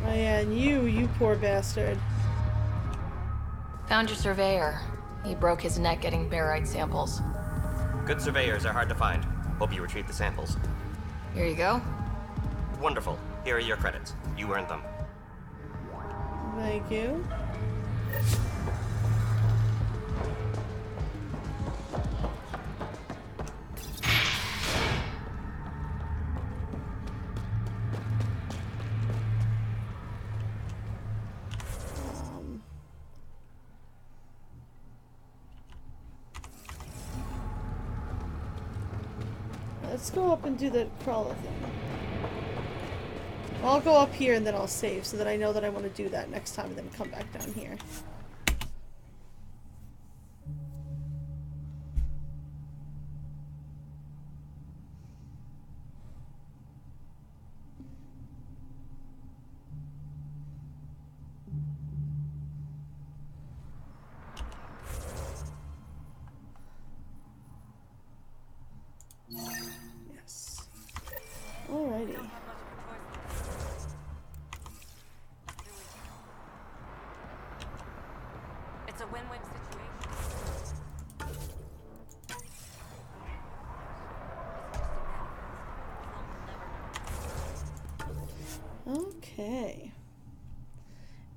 Oh yeah, and you poor bastard. Found your surveyor. He broke his neck getting barite samples. Good surveyors are hard to find. Hope you retrieve the samples. Here you go. Wonderful. Here are your credits. You earned them. Thank you. Let's go up and do the crawler thing. I'll go up here and then I'll save so that I know that I want to do that next time and then come back down here. win-win situation. Okay.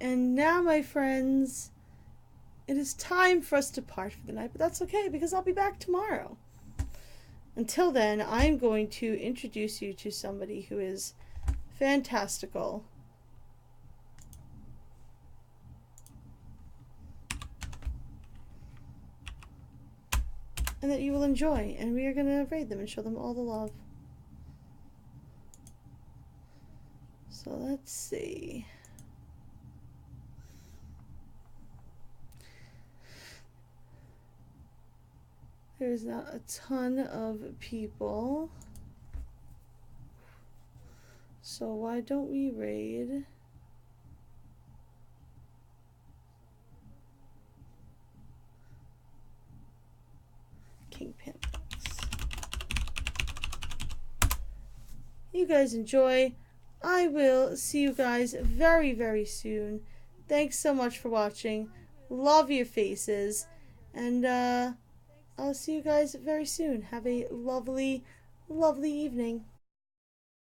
And now, my friends, it is time for us to part for the night, but that's okay because I'll be back tomorrow. Until then, I'm going to introduce you to somebody who is fantastical. And that you will enjoy, and we are going to raid them and show them all the love. So let's see. There's not a ton of people. So why don't we raid? Kingpin Box. You guys enjoy. I will see you guys very, very soon. Thanks so much for watching. Love your faces. And I'll see you guys very soon. Have a lovely, lovely evening.